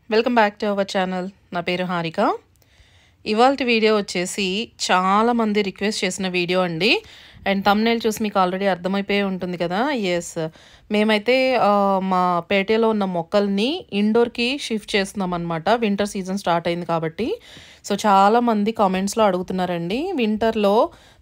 Welcome back to our channel. నా పేరు హారిక. ఇవాల్టి వీడియో వచ్చేసి చాలామంది రిక్వెస్ట్ చేసిన వీడియో అండి. అండ్ థంబ్‌నెయిల్ చూసి మీకు ఆల్రెడీ అర్థమైపోయి ఉంటుంది కదా! యెస్. మేమైతే మా పేటలో ఉన్న మొక్కల్ని ఇండోర్‌కి షిఫ్ట్ చేస్తున్నామనమాట. వింటర్ సీజన్ స్టార్ట్ అయింది కాబట్టి. సో, చాలామంది కామెంట్స్‌లో అడుగుతున్నారండి. వింటర్‌లో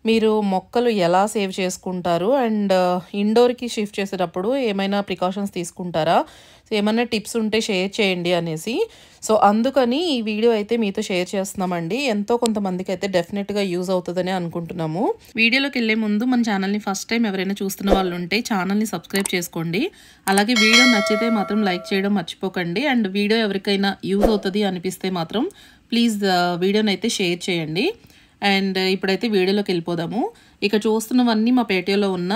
మీరు మొక్కలు ఎలా సేవ్ చేసుకుంటారు? అండ్ ఇండోర్‌కి షిఫ్ట్ చేసేటప్పుడు ఏమైనా ప్రికాషన్స్ తీసుకుంటారా? సో, ఏమన్నా టిప్స్ ఉంటే షేర్ చేయండి అనేసి. సో, అందుకని ఈ వీడియో అయితే మీతో షేర్ చేస్తున్నామండి. ఎంతో కొంతమందికైతే డెఫినెట్‌గా యూజ్ అవుతదనే అనుకుంటున్నాము. వీడియోలోకెళ్ళే ముందు మన ఛానల్‌ని ఫస్ట్ టైం ఎవరైనా చూస్తున్న వాళ్ళుంటే ఛానల్‌ని సబ్స్క్రైబ్ చేసుకోండి. అలాగే వీడియో నచ్చితే మాత్రం లైక్ చేయడం మర్చిపోకండి. అండ్ వీడియో ఎవరికైనా యూజ్ అవుతది అనిపిస్తే మాత్రం ప్లీజ్ వీడియోనైతే షేర్ చేయండి. అండ్ ఇప్పుడైతే వీడియోలోకి వెళ్ళిపోదాము. ఇక చూస్తున్నవన్నీ మా పేటలో ఉన్న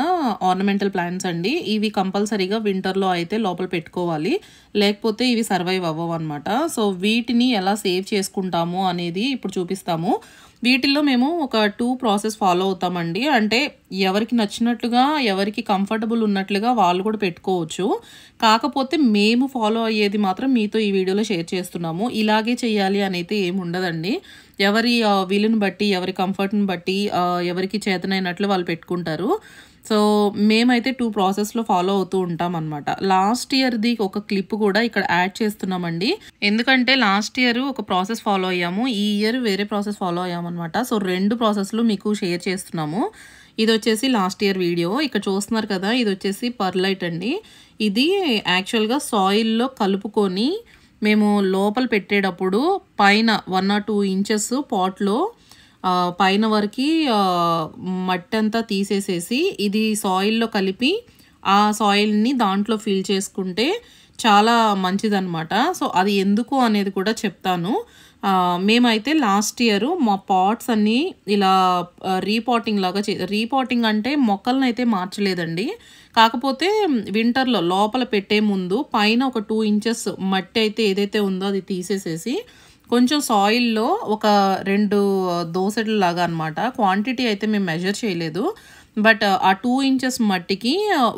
ఆర్నమెంటల్ ప్లాంట్స్ అండి. ఇవి కంపల్సరీగా వింటర్‌లో అయితే లోపల పెట్టుకోవాలి. లేకపోతే ఇవి సర్వైవ్ అవ్వవన్నమాట. సో, వీటిని ఎలా సేవ్ చేసుకుంటాము అనేది ఇప్పుడు చూపిస్తాము. వీటిల్లో మేము ఒక 2 ప్రాసెస్ ఫాలో అవుతామండి. అంటే ఎవరికి నచ్చినట్లుగా, ఎవరికి కంఫర్టబుల్ ఉన్నట్లుగా వాళ్ళు కూడా పెట్టుకోవచ్చు. కాకపోతే మేము ఫాలో అయ్యేది మాత్రం మీతో ఈ వీడియోలో షేర్ చేస్తున్నాము. ఇలాగే చేయాలి అనైతే ఏమి ఉండదండి. ఎవరి వీలుని బట్టి, ఎవరి కంఫర్ట్‌ని బట్టి ఎవరికి చేతనైనట్లు వాళ్ళు పెట్టుకుంటారు. సో, మేమైతే 2 ప్రాసెస్‌లో ఫాలో అవుతూ ఉంటామనమాట. లాస్ట్ ఇయర్‌ది ఒక క్లిప్ కూడా ఇక్కడ యాడ్ చేస్తున్నామండి. ఎందుకంటే లాస్ట్ ఇయర్ ఒక ప్రాసెస్ ఫాలో అయ్యాము. ఈ ఇయర్ వేరే ప్రాసెస్ ఫాలో అయ్యామనమాట. సో, 2 ప్రాసెస్‌లు మీకు షేర్ చేస్తున్నాము. ఇదొచ్చేసి లాస్ట్ ఇయర్ వీడియో. ఇక్కడ చూస్తున్నారు కదా! ఇదొచ్చేసి పర్లైట్ అండి. ఇది యాక్చువల్‌గా సాయిల్‌లో కలుపుకొని మేము లోపల పెట్టేటప్పుడు పైన 1 ఆర్ 2 ఇంచెస్ పాట్‌లో పైన వరకి మట్టంతా తీసేసేసి ఇది సాయిల్‌లో కలిపి ఆ సాయిల్‌ని దాంట్లో ఫిల్ చేసుకుంటే చాలా మంచిదనమాట. సో, అది ఎందుకు అనేది కూడా చెప్తాను. మేమైతే లాస్ట్ ఇయర్ మా పాట్స్ అన్నీ ఇలా రీపాటింగ్ లాగా రీపాటింగ్ అంటే మొక్కలనైతే మార్చలేదండి. కాకపోతే వింటర్‌లో లోపల పెట్టే ముందు పైన ఒక 2 ఇంచెస్ మట్టి అయితే ఏదైతే ఉందో అది తీసేసేసి కొంచెం సాయిల్‌లో ఒక 2 దోసెడల్లాగా అనమాట. క్వాంటిటీ అయితే మేము మెజర్ చేయలేదు. బట్ ఆ 2 ఇంచెస్ మట్టికి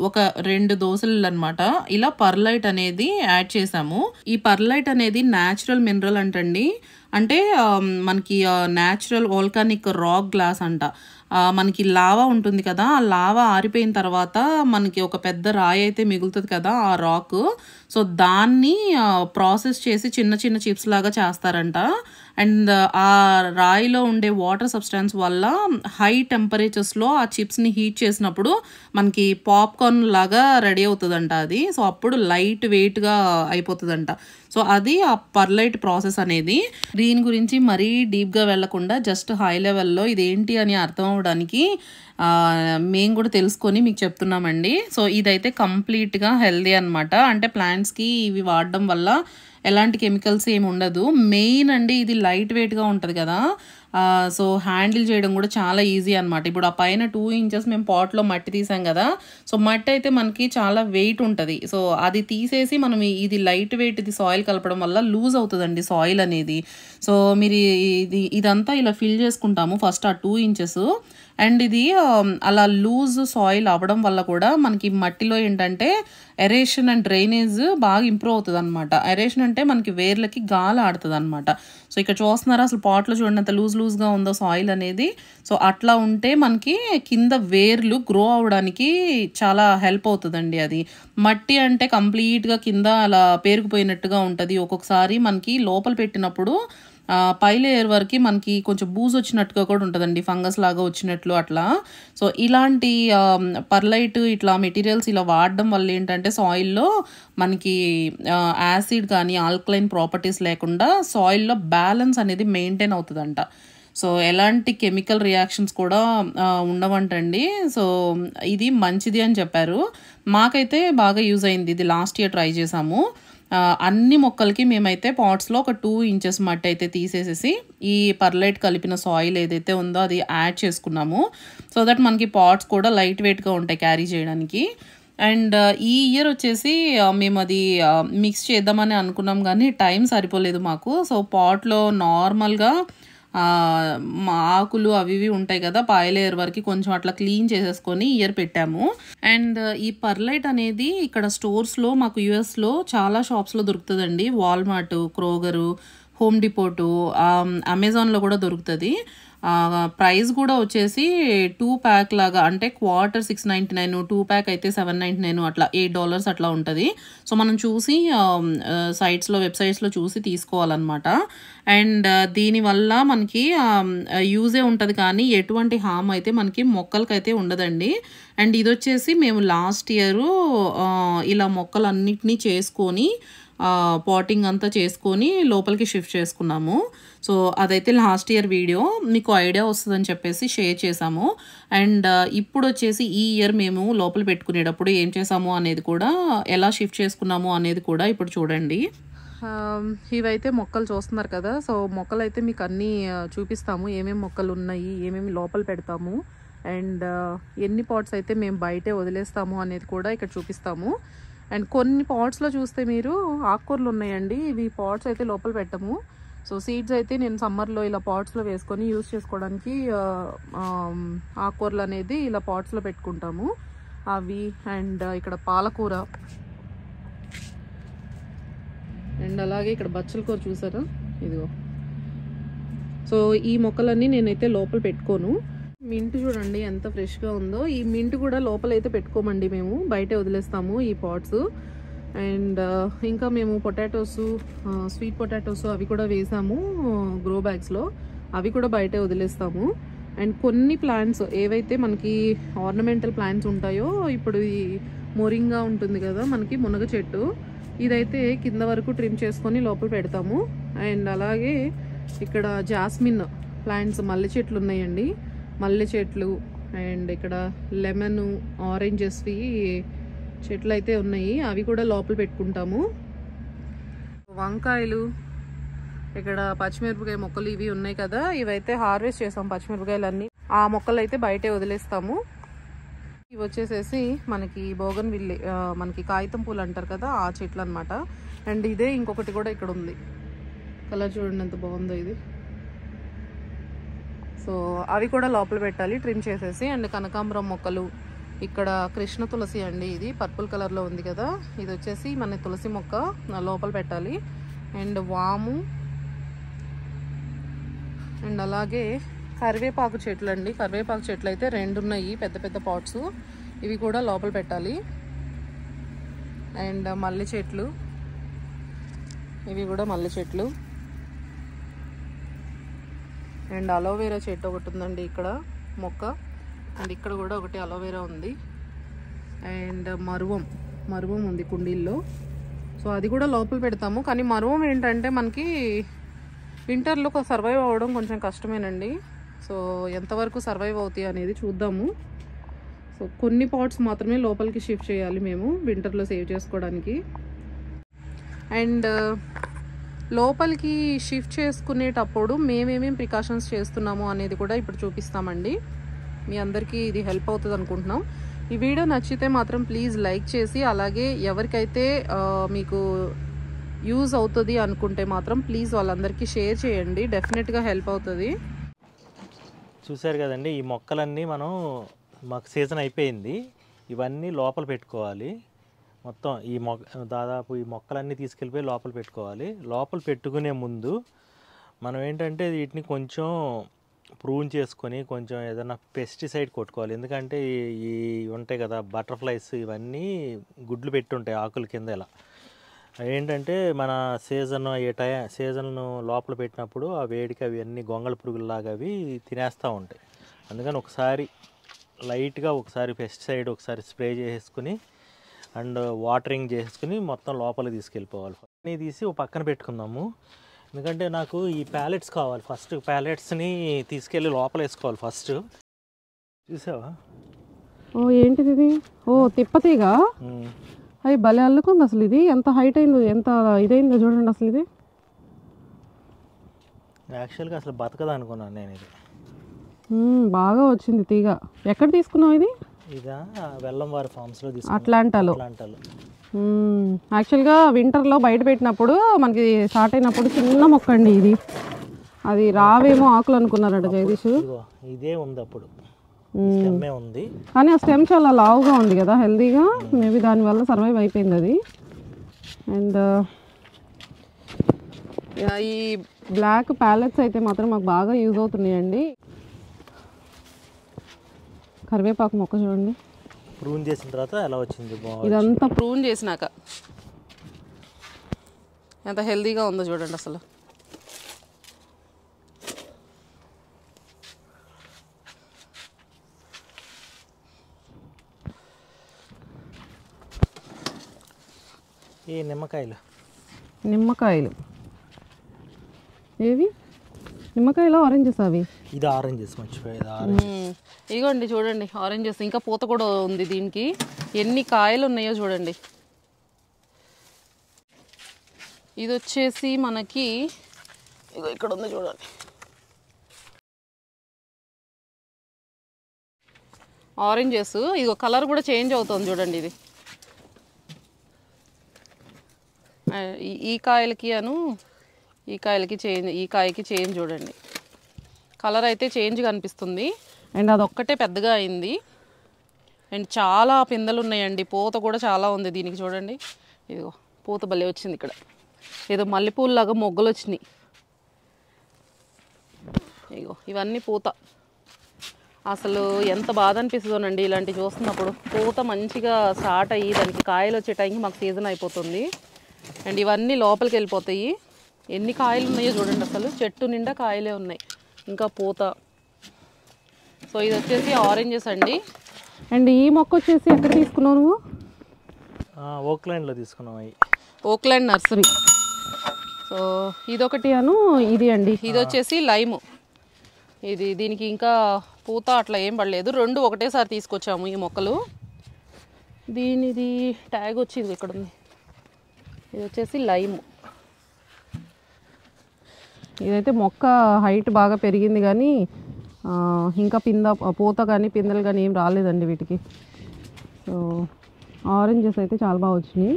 ఒక 2 దోసెలనమాట. ఇలా పర్లైట్ అనేది యాడ్ చేసాము. ఈ పర్లైట్ అనేది న్యాచురల్ మినరల్ అంటండి. అంటే మనకి న్యాచురల్ వోల్కానిక్ రాక్ గ్లాస్ అంట. మనకి లావా ఉంటుంది కదా! ఆ లావా ఆరిపోయిన తర్వాత మనకి ఒక పెద్ద రాయి అయితే మిగులుతది కదా! ఆ రాకు. సో, దాన్ని ప్రాసెస్ చేసి చిన్న చిన్న చిప్స్ లాగా చేస్తారంట. అండ్ ఆ రాయిలో ఉండే వాటర్ సబ్స్టాన్స్ వల్ల హై టెంపరేచర్స్‌లో ఆ చిప్స్‌ని హీట్ చేసినప్పుడు మనకి పాప్‌కార్న్ లాగా రెడీ అవుతదంట అది. సో, అప్పుడు లైట్ వెయిట్‌గా అయిపోతదంట. సో, అది ఆ పర్లైట్ ప్రాసెస్ అనేది. దీని గురించి మరీ డీప్‌గా వెళ్ళకుండా జస్ట్ హై లెవెల్‌లో ఇదేంటి అని అర్థం అవ్వడానికి మేము కూడా తెలుసుకొని మీకు చెప్తున్నామండి. సో, ఇదైతే కంప్లీట్‌గా హెల్తీ అనమాట. అంటే ప్లాంట్స్‌కి ఇవి వాడడం వల్ల ఎలాంటి కెమికల్స్ ఏమి ఉండదు. మెయిన్ అండి ఇది లైట్ వెయిట్‌గా ఉంటది కదా! సో, హ్యాండిల్ చేయడం కూడా చాలా ఈజీ అనమాట. ఇప్పుడు ఆ పైన 2 ఇంచెస్ మేము పాట్‌లో మట్టి తీసాం కదా! సో, మట్టి అయితే మనకి చాలా వెయిట్ ఉంటది. సో, అది తీసేసి మనం ఇది లైట్ వెయిట్‌ది సాయిల్ కలపడం వల్ల లూజ్ అవుతదండి సాయిల్ అనేది. సో, మీరు ఇదంతా ఇలా ఫిల్ చేసుకుంటాము ఫస్ట్ ఆ 2 ఇంచెస్. అండ్ ఇది అలా లూజ్ సాయిల్ అవ్వడం వల్ల కూడా మనకి మట్టిలో ఏంటంటే ఎరేషన్ అండ్ డ్రైనేజ్ బాగా ఇంప్రూవ్ అవుతదనమాట. ఎరేషన్ అంటే మనకి వేర్లకి గాలి ఆడతదనమాట. సో, ఇక్కడ చూస్తున్నారా అసలు పాట్‌లో చూడండి ఎంత లూజ్‌గా ఉందో సాయిల్ అనేది. సో, అట్లా ఉంటే మనకి కింద వేర్లు గ్రో అవ్వడానికి చాలా హెల్ప్ అవుతదండి అది. మట్టి అంటే కంప్లీట్‌గా కింద అలా పేరుకుపోయినట్టుగా ఉంటది. ఒక్కొక్కసారి మనకి లోపల పెట్టినప్పుడు పై లేయర్ వరకి మనకి కొంచెం బూజొచ్చినట్టుగా కూడా ఉంటదండి. ఫంగస్ లాగా వచ్చినట్లు అట్లా. సో, ఇలాంటి పర్లైట్ ఇట్లా మెటీరియల్స్ ఇలా వాడడం వల్ల ఏంటంటే సాయిల్‌లో మనకి యాసిడ్ కానీ, ఆల్కలైన్ ప్రాపర్టీస్ లేకుండా సాయిల్‌లో బ్యాలెన్స్ అనేది మెయింటైన్ అవుతదంట. సో, ఎలాంటి కెమికల్ రియాక్షన్స్ కూడా ఉండవంటండి. సో, ఇది మంచిది అని చెప్పారు. మాకైతే బాగా యూజ్ అయింది. ఇది లాస్ట్ ఇయర్ ట్రై చేసాము. అన్ని మొక్కలకి మేమైతే పాట్స్‌లో ఒక 2 ఇంచెస్ మట్టి అయితే తీసేసేసి ఈ పర్లైట్ కలిపిన సాయిల్ ఏదైతే ఉందో అది యాడ్ చేసుకున్నాము. సో దట్ మనకి పాట్స్ కూడా లైట్ వెయిట్‌గా ఉంటాయి క్యారీ చేయడానికి. అండ్ ఈ ఇయర్ వచ్చేసి మేము అది మిక్స్ చేద్దామని అనుకున్నాం కానీ టైం సరిపోలేదు మాకు. సో, పాట్‌లో నార్మల్‌గా ఆకులు అవి ఇవి ఉంటాయి కదా, పై లేయర్ వరకు కొంచెం అట్లా క్లీన్ చేసేసుకొని ఇయర్ పెట్టాము. అండ్ ఈ పర్లైట్ అనేది ఇక్కడ స్టోర్స్లో మాకు యూఎస్లో చాలా షాప్స్లో దొరుకుతుందండి. వాల్మార్ట్, క్రోగరు, హోమ్ డిపోటు, అమెజాన్లో కూడా దొరుకుతుంది. ప్రైస్ కూడా వచ్చేసి 2 ప్యాక్ లాగా, అంటే క్వార్టర్ $6.99, 2 ప్యాక్ అయితే $7.99, అట్లా $8 అట్లా ఉంటుంది. సో మనం చూసి సైట్స్లో వెబ్సైట్స్లో చూసి తీసుకోవాలన్నమాట. అండ్ దీనివల్ల మనకి యూజే ఉంటుంది కానీ ఎటువంటి హామ్ అయితే మనకి మొక్కలకైతే ఉండదండి. అండ్ ఇది వచ్చేసి మేము లాస్ట్ ఇయర్ ఇలా మొక్కలన్నిటినీ చేసుకొని పాటింగ్ అంతా చేసుకొని లోపలికి షిఫ్ట్ చేసుకున్నాము. సో అదైతే లాస్ట్ ఇయర్ వీడియో, మీకు ఐడియా వస్తుందని చెప్పేసి షేర్ చేసాము. అండ్ ఇప్పుడు వచ్చేసి ఈ ఇయర్ మేము లోపల పెట్టుకునేటప్పుడు ఏం చేసాము అనేది కూడా, ఎలా షిఫ్ట్ చేసుకున్నాము అనేది కూడా ఇప్పుడు చూడండి. ఇవైతే మొక్కలు చూస్తున్నారు కదా. సో మొక్కలు అయితే మీకు అన్నీ చూపిస్తాము, ఏమేమి మొక్కలు ఉన్నాయి, ఏమేమి లోపల పెడతాము, అండ్ ఎన్ని పాట్స్ అయితే మేము బయటే వదిలేస్తాము అనేది కూడా ఇక్కడ చూపిస్తాము. అండ్ కొన్ని పాట్స్లో చూస్తే మీరు ఆకుకూరలు ఉన్నాయండి. ఇవి పాట్స్ అయితే లోపల పెట్టము. సో సీడ్స్ అయితే నేను సమ్మర్లో ఇలా పాట్స్లో వేసుకొని యూజ్ చేసుకోవడానికి ఆకుకూరలు అనేది ఇలా పాట్స్లో పెట్టుకుంటాము అవి. అండ్ ఇక్కడ పాలకూర, అండ్ అలాగే ఇక్కడ బచ్చల కూర చూసారా, ఇదిగో. సో ఈ మొక్కలన్నీ నేనైతే లోపల పెట్టుకోను. మింట్ చూడండి ఎంత ఫ్రెష్గా ఉందో. ఈ మింట్ కూడా లోపల అయితే పెట్టుకోమండి, మేము బయటే వదిలేస్తాము ఈ పాట్స్. అండ్ ఇంకా మేము పొటాటోస్, స్వీట్ పొటాటోస్ అవి కూడా వేసాము గ్రో బ్యాగ్స్లో, అవి కూడా బయటే వదిలేస్తాము. అండ్ కొన్ని ప్లాంట్స్ ఏవైతే మనకి ఆర్నమెంటల్ ప్లాంట్స్ ఉంటాయో, ఇప్పుడు ఈ మొరింగా ఉంటుంది కదా మనకి మునగ చెట్టు, ఇదైతే కింద వరకు ట్రిమ్ చేసుకొని లోపల పెడతాము. అండ్ అలాగే ఇక్కడ జాస్మిన్ ప్లాంట్స్, మల్లె చెట్లు ఉన్నాయండి, మల్లె చెట్లు. అండ్ ఇక్కడ లెమన్, ఆరెంజెస్వి చెట్లు అయితే ఉన్నాయి, అవి కూడా లోపల పెట్టుకుంటాము. వంకాయలు, ఇక్కడ పచ్చిమిరపకాయ మొక్కలు ఇవి ఉన్నాయి కదా, ఇవైతే హార్వెస్ట్ చేసాం పచ్చిమిరపకాయలన్నీ. ఆ మొక్కలు అయితే బయటే వదిలేస్తాము. ఇవి వచ్చేసేసి మనకి బోగన్విల్లే, మనకి కాగితం పూలు అంటారు కదా, ఆ చెట్లు అనమాట. అండ్ ఇదే ఇంకొకటి కూడా ఇక్కడ ఉంది, కలర్ చూడండి ఎంత బాగుందో ఇది. సో అవి కూడా లోపల పెట్టాలి ట్రిమ్ చేసేసి. అండ్ కనకాంబరం మొక్కలు, ఇక్కడ కృష్ణ తులసి అండి, ఇది పర్పుల్ కలర్లో ఉంది కదా, ఇది వచ్చేసి మన తులసి మొక్క లోపల పెట్టాలి. అండ్ వాము, అండ్ అలాగే కరివేపాకు చెట్లు అండి. కరివేపాకు చెట్లు అయితే 2 ఉన్నాయి, పెద్ద పెద్ద పాట్స్, ఇవి కూడా లోపల పెట్టాలి. అండ్ మల్లె చెట్లు, ఇవి కూడా మల్లె చెట్లు. అండ్ అలోవెరా చెట్టు ఒకటి ఉందండి ఇక్కడ మొక్క, అండ్ ఇక్కడ కూడా ఒకటి అలోవెరా ఉంది. అండ్ మరువం ఉంది కుండీల్లో, సో అది కూడా లోపల పెడతాము. కానీ మరువం ఏంటంటే మనకి వింటర్లో సర్వైవ్ అవ్వడం కొంచెం కష్టమేనండి. సో ఎంతవరకు సర్వైవ్ అవుతాయి అనేది చూద్దాము. సో కొన్ని పాట్స్ మాత్రమే లోపలికి షిఫ్ట్ చేయాలి మేము వింటర్లో సేవ్ చేసుకోవడానికి. అండ్ లోపలికి షిఫ్ట్ చేసుకునేటప్పుడు మేమేమేమి ప్రికాషన్స్ చేస్తున్నాము అనేది కూడా ఇప్పుడు చూపిస్తామండి. మీ అందరికీ ఇది హెల్ప్ అవుతుంది అనుకుంటున్నాం. ఈ వీడియో నచ్చితే మాత్రం ప్లీజ్ లైక్ చేసి, అలాగే ఎవరికైతే మీకు యూజ్ అవుతుంది అనుకుంటే మాత్రం ప్లీజ్ వాళ్ళందరికీ షేర్ చేయండి, డెఫినెట్గా హెల్ప్ అవుతుంది. చూసారు కదండి, ఈ మొక్కలన్నీ మాకు సీజన్ అయిపోయింది, ఇవన్నీ లోపల పెట్టుకోవాలి. మొత్తం దాదాపు ఈ మొక్కలన్నీ తీసుకెళ్ళిపోయి లోపల పెట్టుకోవాలి. లోపల పెట్టుకునే ముందు మనం ఏంటంటే వీటిని కొంచెం ప్రూన్ చేసుకొని కొంచెం ఏదైనా పెస్టిసైడ్ కొట్టుకోవాలి. ఎందుకంటే ఈ ఉంటాయి కదా బటర్ఫ్లైస్, ఇవన్నీ గుడ్లు పెట్టి ఉంటాయి ఆకుల కింద. ఇలా ఏంటంటే మన సీజన్ను లోపల పెట్టినప్పుడు ఆ వేడికి అవి అన్నీ గొంగళ పురుగుల్లాగా అవి తినేస్తూ ఉంటాయి. అందుకని ఒకసారి లైట్గా ఒకసారి పెస్టిసైడ్ ఒకసారి స్ప్రే చేసుకుని అండ్ వాటరింగ్ చేసుకుని మొత్తం లోపలికి తీసుకెళ్ళిపోవాలి. అన్నీ తీసి ఒక పక్కన పెట్టుకుందాము. ఎందుకంటే నాకు ఈ ప్యాలెట్స్ కావాలి. ఫస్ట్ ప్యాలెట్స్ని తీసుకెళ్ళి లోపల వేసుకోవాలి ఫస్ట్. చూసావా? ఓ ఏంటిది ఇది? ఓ తిప్పతీగా అవి భలే అల్లుకుంది అసలు. ఇది ఎంత హైట్ అయిందో, ఎంత ఇదైందో చూడండి అసలు. ఇది యాక్చువల్గా అసలు బతకదు అనుకున్నాను నేను. ఇది బాగా వచ్చింది తీగ. ఎక్కడ తీసుకున్నావు ఇది? ఇదా వెల్లంవారి ఫార్మ్స్లో తీసుకున్నాను, అట్లాంటాలో. యాక్చువల్గా వింటర్లో బయట పెట్టినప్పుడు మనకి స్టార్ట్ అయినప్పుడు చిన్న మొక్క అండి ఇది. అది రావేమో ఆకులు అనుకున్నారట జగదీష్. ఇదే ఉంది అప్పుడు, స్టెమ్మే ఉంది, కానీ ఆ స్టెమ్ చాలా లావుగా ఉంది కదా, హెల్దీగా. మేబీ దానివల్ల సర్వైవ్ అయిపోయింది అది. అండ్ ఈ బ్లాక్ ప్యాలెట్స్ అయితే మాత్రం మాకు బాగా యూజ్ అవుతున్నాయండి. కరివేపాకు మొక్క చూడండి, ప్రూన్ చేసిన తర్వాత ఎలా వచ్చింది. ఇదంతా ప్రూన్ చేసినాక ఎంత హెల్దీగా ఉందో చూడండి అసలు. ఈ నిమ్మకాయలు ఏవి నిమ్మకాయలు ఆరెంజెస్ అవి. ఇది ఆరెంజెస్, మర్చిపోయేది. ఇగోండి చూడండి ఆరెంజెస్, ఇంకా పూత కూడా ఉంది దీనికి. ఎన్ని కాయలు ఉన్నాయో చూడండి. ఇది వచ్చేసి మనకి ఇగో ఇక్కడ ఉంది చూడండి, ఆరెంజెస్. ఇగో కలర్ కూడా చేంజ్ అవుతుంది చూడండి. ఇది ఈ కాయలకి ఈ కాయకి చేంజ్ చూడండి. కలర్ అయితే చేంజ్ కనిపిస్తుంది. అండ్ అదొక్కటే పెద్దగా అయింది. అండ్ చాలా పిందెలు ఉన్నాయండి. పూత కూడా చాలా ఉంది దీనికి చూడండి. ఇదిగో పూత భలే వచ్చింది. ఇక్కడ ఏదో మల్లెపూలలాగా మొగ్గలు వచ్చినాయి. ఇగో ఇవన్నీ పూత. అసలు ఎంత బాధ అనిపిస్తుందోనండి ఇలాంటివి చూస్తున్నప్పుడు. పూత మంచిగా స్టార్ట్ అయ్యి దానికి కాయలు వచ్చే టైంకి మాకు సీజన్ అయిపోతుంది. అండ్ ఇవన్నీ లోపలికి వెళ్ళిపోతాయి. ఎన్ని కాయలు ఉన్నాయో చూడండి అసలు. చెట్టు నిండా కాయలే ఉన్నాయి, ఇంకా పూత. సో ఇది వచ్చేసి ఆరెంజెస్ అండి. అండ్ ఈ మొక్క వచ్చేసి ఎక్కడ తీసుకున్నావు నువ్వు? ఓక్లాండ్లో తీసుకున్నావు. Oakland nursery. సో ఇదొకటి ఇది అండి. ఇది వచ్చేసి లైము. దీనికి ఇంకా పూత అట్లా ఏం పడలేదు. రెండు ఒకటేసారి తీసుకొచ్చాము ఈ మొక్కలు. దీనిది ట్యాగ్ వచ్చింది ఇక్కడ ఉంది. ఇది వచ్చేసి లైము. ఇదైతే మొక్క హైట్ బాగా పెరిగింది కానీ ఇంకా పూత కానీ పిందెలు కానీ ఏం రాలేదండి వీటికి. సో ఆరెంజెస్ అయితే చాలా బాగా వచ్చినాయి.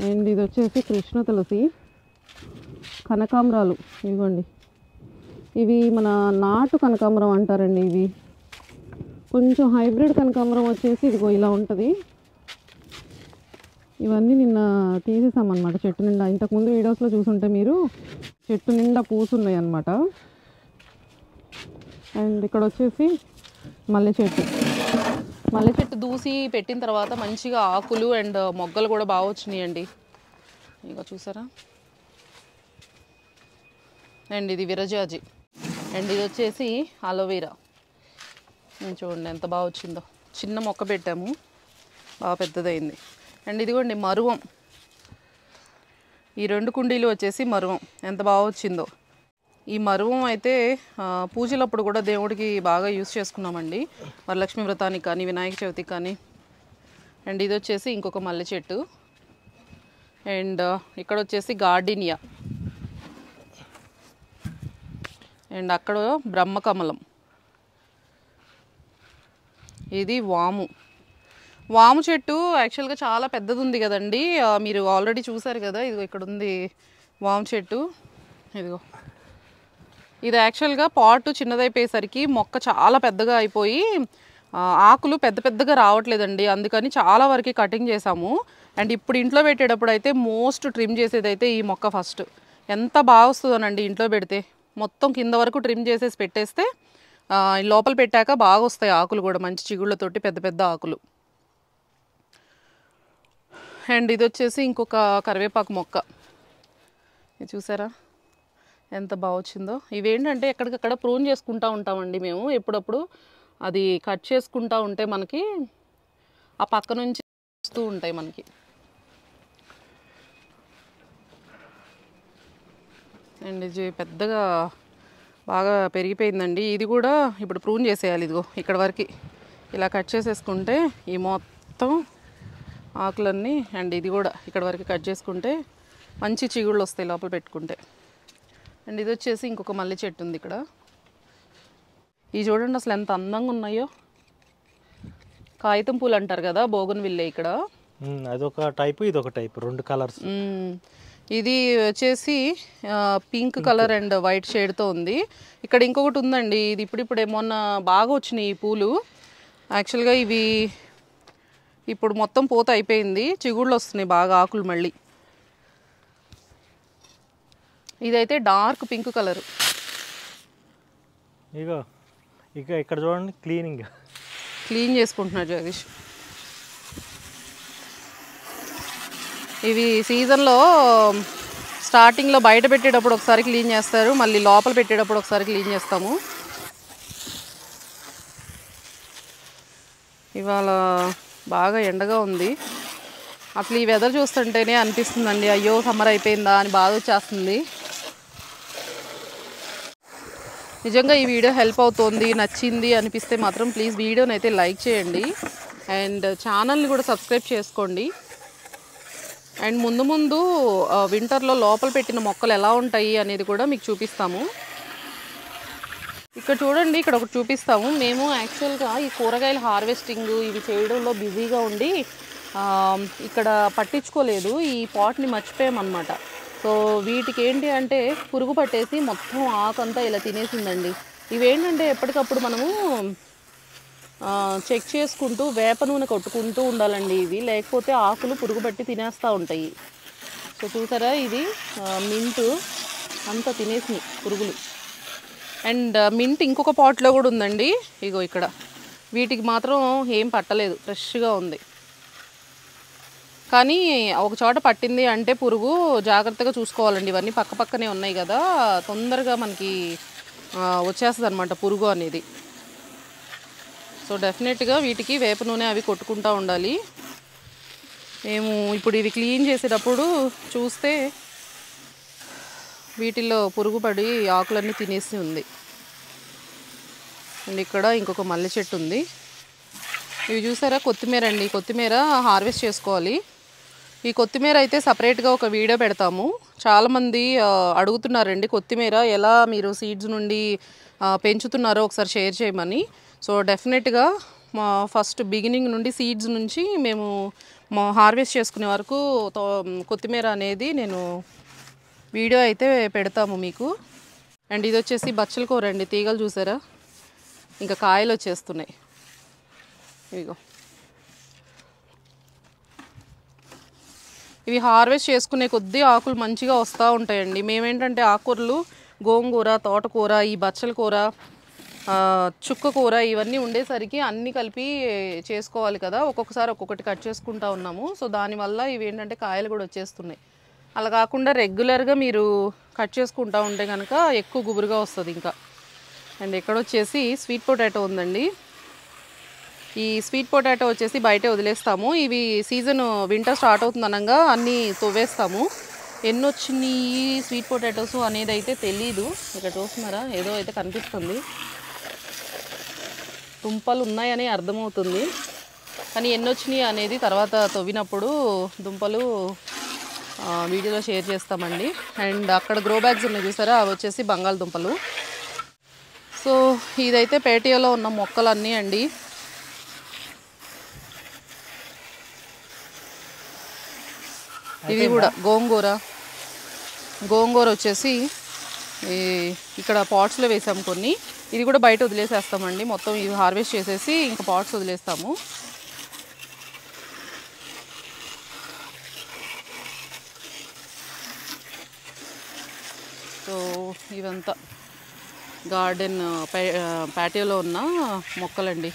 అండ్ ఇది వచ్చేసి కృష్ణ తులసి, కనకాంబరాలు. ఇదిగోండి, ఇవి మన నాటు కనకాంబరం అంటారండి. ఇవి కొంచెం హైబ్రిడ్ కనకాంబరం వచ్చేసి ఇదిగో ఇలా ఉంటుంది. ఇవన్నీ నిన్న తీసేసామన్నమాట చెట్టు నిండా. ఇంతకుముందు వీడియోస్లో చూసుంటే మీరు చెట్టు నిండా పూసున్నాయి అన్నమాట. అండ్ ఇక్కడ వచ్చేసి మల్లె చెట్టు దూసి పెట్టిన తర్వాత మంచిగా ఆకులు అండ్ మొగ్గలు కూడా బాగా వచ్చినాయండి. ఇక చూసారా. అండ్ ఇది విరజాజి. అండ్ ఇది వచ్చేసి అలోవెరా. చూడండి ఎంత బాగా వచ్చిందో. చిన్న మొక్క పెట్టాము, బాగా పెద్దదైంది. అండ్ ఇదిగోండి మరువం. ఈ రెండు కుండీలు వచ్చేసి మరువం ఎంత బాగా వచ్చిందో. ఈ మరువం అయితే పూజలప్పుడు కూడా దేవుడికి బాగా యూస్ చేసుకున్నామండి, వరలక్ష్మి వ్రతానికి కానీ వినాయక చవితికి కానీ. అండ్ ఇది వచ్చేసి ఇంకొక మల్లె చెట్టు. అండ్ ఇక్కడ వచ్చేసి గార్డినియా. అండ్ అక్కడ బ్రహ్మకమలం. ఇది వాము చెట్టు యాక్చువల్గా చాలా పెద్దది ఉంది కదండి, మీరు ఆల్రెడీ చూసారు కదా. ఇదిగో ఇక్కడ ఉంది వాము చెట్టు. ఇదిగో ఇది యాక్చువల్గా పాటు చిన్నదైపోయేసరికి మొక్క చాలా పెద్దగా అయిపోయి ఆకులు పెద్దగా రావట్లేదండి. అందుకని చాలా వరకు కటింగ్ చేసాము. అండ్ ఇప్పుడు ఇంట్లో పెట్టేటప్పుడు అయితే మోస్ట్ ట్రిమ్ చేసేది అయితే ఈ మొక్క ఫస్ట్. ఎంత బాగా వస్తుందోనండి ఇంట్లో పెడితే. మొత్తం కింద వరకు ట్రిమ్ చేసేసి పెట్టేస్తే లోపల పెట్టాక బాగా వస్తాయి ఆకులు కూడా, మంచి చిగుళ్ళతోటి పెద్ద ఆకులు. అండ్ ఇది వచ్చేసి ఇంకొక కరివేపాకు మొక్క. ఇది చూసారా ఎంత బాగా వచ్చిందో. ఇవేంటంటే ఎక్కడికక్కడ ప్రూన్ చేసుకుంటూ ఉంటామండి మేము ఎప్పుడప్పుడు. అది కట్ చేసుకుంటూ ఉంటే మనకి ఆ పక్క నుంచి వస్తూ ఉంటాయి మనకి. అండ్ ఇది పెద్దగా బాగా పెరిగిపోయిందండి. ఇది కూడా ఇప్పుడు ప్రూన్ చేసేయాలి. ఇదిగో ఇక్కడ వరకు ఇలా కట్ చేసేసుకుంటే ఈ మొత్తం ఆకులన్నీ. అండ్ ఇది కూడా ఇక్కడ వరకు కట్ చేసుకుంటే మంచి చిగుళ్ళు వస్తాయి లోపల పెట్టుకుంటే. అండ్ ఇది వచ్చేసి ఇంకొక మల్లె చెట్టు ఉంది ఇక్కడ. ఇవి చూడండి అసలు ఎంత అందంగా ఉన్నాయో. కాగితం పూలు అంటారు కదా, బోగన్విల్లే ఇక్కడ. అదొక టైపు, ఇదొక టైపు, రెండు కలర్స్. ఇది వచ్చేసి పింక్ కలర్ అండ్ వైట్ షేడ్తో ఉంది. ఇక్కడ ఇంకొకటి ఉందండి, ఇది ఇప్పుడిప్పుడే మొన్న బాగా వచ్చినాయి ఈ పూలు. యాక్చువల్గా ఇవి ఇప్పుడు మొత్తం పూత అయిపోయింది, చిగుళ్ళు వస్తున్నాయి బాగా ఆకులు మళ్ళీ. ఇదైతే డార్క్ పింక్ కలర్. ఇగో ఇక ఇక్కడ చూడండి, క్లీన్ చేసుకుంటున్నారు జగదీష్. ఇవి సీజన్లో స్టార్టింగ్లో బయట పెట్టేటప్పుడు ఒకసారి క్లీన్ చేస్తారు, మళ్ళీ లోపల పెట్టేటప్పుడు ఒకసారి క్లీన్ చేస్తాము. ఇవాళ బాగా ఎండగా ఉంది. అసలు ఈ వెదర్ చూస్తుంటేనే అనిపిస్తుందండి, అయ్యో సమ్మర్ అయిపోయిందా అని బాధ వచ్చేస్తుంది. నిజంగా ఈ వీడియో హెల్ప్ అవుతుంది, నచ్చింది అనిపిస్తే మాత్రం ప్లీజ్ వీడియోని అయితే లైక్ చేయండి అండ్ ఛానల్ని కూడా సబ్స్క్రైబ్ చేసుకోండి. అండ్ ముందు ముందు వింటర్లో లోపల పెట్టిన మొక్కలు ఎలా ఉంటాయి అనేది కూడా మీకు చూపిస్తాము. ఇక్కడ చూడండి, ఇక్కడ ఒకటి చూపిస్తాము. మేము యాక్చువల్గా ఈ కూరగాయల హార్వెస్టింగ్ ఇవి చేయడంలో బిజీగా ఉండి ఇక్కడ పట్టించుకోలేదు, ఈ పాట్ని మర్చిపోయామన్నమాట. సో వీటికి ఏంటి అంటే పురుగు పట్టేసి మొత్తం ఆకంతా ఇలా తినేసిందండి. ఇవేంటంటే ఎప్పటికప్పుడు మనము చెక్ చేసుకుంటూ వేప నూనె కొట్టుకుంటూ ఉండాలండి ఇవి, లేకపోతే ఆకులు పురుగు పట్టి తినేస్తూ ఉంటాయి. సో చూసారా, ఇది మింట్ అంతా తినేసినాయి పురుగులు. అండ్ మింట్ ఇంకొక పాట్లో కూడా ఉందండి, ఇగో ఇక్కడ. వీటికి మాత్రం ఏం పట్టలేదు, ఫ్రెష్గా ఉంది. కానీ ఒక చోట పట్టింది అంటే పురుగు జాగ్రత్తగా చూసుకోవాలండి. ఇవన్నీ పక్క పక్కనే ఉన్నాయి కదా, తొందరగా మనకి వచ్చేస్తుంది అనమాట పురుగు అనేది. సో డెఫినెట్గా వీటికి వేప నూనె అవి కొట్టుకుంటూ ఉండాలి. మేము ఇప్పుడు ఇవి క్లీన్ చేసేటప్పుడు చూస్తే వీటిల్లో పురుగు పడి ఆకులన్నీ తినేసి ఉంది. అండ్ ఇక్కడ ఇంకొక మల్లె చెట్టు ఉంది. ఇవి చూసారా, కొత్తిమీర అండి. కొత్తిమీర హార్వెస్ట్ చేసుకోవాలి. ఈ కొత్తిమీర అయితే సపరేట్గా ఒక వీడియో పెడతాము. చాలామంది అడుగుతున్నారండి కొత్తిమీర ఎలా మీరు సీడ్స్ నుండి పెంచుతున్నారో ఒకసారి షేర్ చేయమని. సో డెఫినెట్గా మా ఫస్ట్ బిగినింగ్ నుండి సీడ్స్ నుంచి మేము హార్వెస్ట్ చేసుకునే వరకు కొత్తిమీర అనేది నేను వీడియో అయితే పెడతాము మీకు. అండ్ ఇది వచ్చేసి బచ్చల కూర అండి. తీగలు చూసారా, ఇంకా కాయలు వచ్చేస్తున్నాయి. ఇదిగో ఇవి హార్వెస్ట్ చేసుకునే కొద్దీ ఆకులు మంచిగా వస్తూ ఉంటాయండి. మేమేంటంటే ఆకుకూరలు, గోంగూర, తోటకూర, ఈ బచ్చల కూర, చుక్క కూర ఇవన్నీ ఉండేసరికి అన్నీ కలిపి చేసుకోవాలి కదా, ఒక్కొక్కసారి ఒక్కొక్కటి కట్ చేసుకుంటూ ఉన్నాము. సో దానివల్ల ఇవి ఏంటంటే కాయలు కూడా వచ్చేస్తున్నాయి. అలా కాకుండా రెగ్యులర్గా మీరు కట్ చేసుకుంటూ ఉంటే కనుక ఎక్కువ గుబురుగా వస్తుంది ఇంకా. అండ్ ఇక్కడ వచ్చేసి స్వీట్ పొటాటో ఉందండి. ఈ స్వీట్ పొటాటో వచ్చేసి బయటే వదిలేస్తాము. ఇవి సీజన్ వింటర్ స్టార్ట్ అవుతుంది అనగా అన్నీ తవ్వేస్తాము. ఎన్ని వచ్చినాయి స్వీట్ పొటాటోస్ అనేది అయితే తెలీదు. ఇక్కడ చూస్తున్నారా, ఏదో అయితే కనిపిస్తుంది, దుంపలు ఉన్నాయని అర్థమవుతుంది. కానీ ఎన్ని వచ్చినాయి అనేది తర్వాత తవ్వినప్పుడు దుంపలు వీడియోలో షేర్ చేస్తామండి. అండ్ అక్కడ గ్రో బ్యాగ్స్ ఉన్నాయి చూసారా, అవి వచ్చేసి బంగాళదుంపలు. సో ఇదైతే పేటియోలో ఉన్న మొక్కలన్నీ అండి. ఇది కూడా గోంగూర వచ్చేసి ఇక్కడ పాట్స్లో వేసాము కొన్ని. ఇది కూడా బయట వదిలేసేస్తామండి. మొత్తం ఇవి హార్వెస్ట్ చేసేసి ఇంకా పాట్స్ వదిలేస్తాము. సో ఇవంతా గార్డెన్ ప్యాటియోలో ఉన్న మొక్కలండి.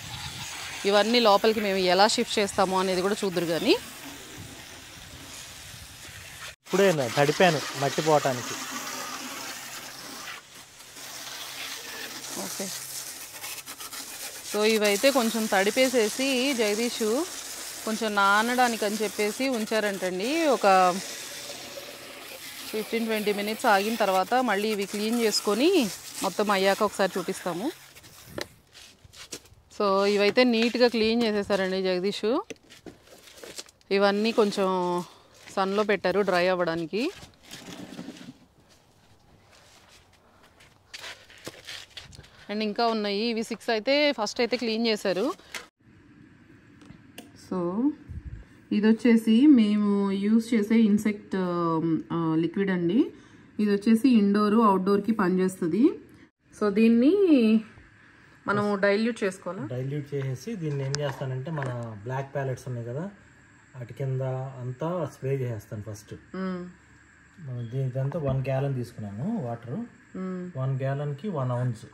ఇవన్నీ లోపలికి మేము ఎలా షిఫ్ట్ చేస్తామో అనేది కూడా చూద్దరు. కానీ ఇప్పుడే తడిపాను మట్టి పోవటానికి. ఓకే, సో ఇవైతే కొంచెం తడిపేసేసి జగదీష్ కొంచెం నానడానికి అని చెప్పేసి ఉంచారంటండి. ఒక 15-20 మినిట్స్ ఆగిన తర్వాత మళ్ళీ ఇవి క్లీన్ చేసుకొని మొత్తం అయ్యాక ఒకసారి చూపిస్తాము. సో ఇవైతే నీట్గా క్లీన్ చేసేసారండి జగదీష్. ఇవన్నీ కొంచెం సన్లో పెట్టారు డ్రై అవ్వడానికి. అండ్ ఇంకా ఉన్నాయి. ఇవి 6 అయితే ఫస్ట్ అయితే క్లీన్ చేశారు. సో ఇది వచ్చేసి మేము యూస్ చేసే ఇన్సెక్ట్ లిక్విడ్ అండి. ఇది వచ్చేసి ఇండోర్ అవుట్డోర్కి పనిచేస్తుంది. సో దీన్ని మనము డైల్యూట్ చేసుకోవాలి. డైల్యూట్ చేసేసి దీన్ని ఏం చేస్తానంటే మన బ్లాక్ ప్యాలెట్స్ ఉన్నాయి కదా వాటి కింద అంతా స్ప్రే చేసేస్తాను ఫస్ట్. ఇదంతా 1 gallon తీసుకున్నాను వాటర్. 1 gallonకి 1 ounce.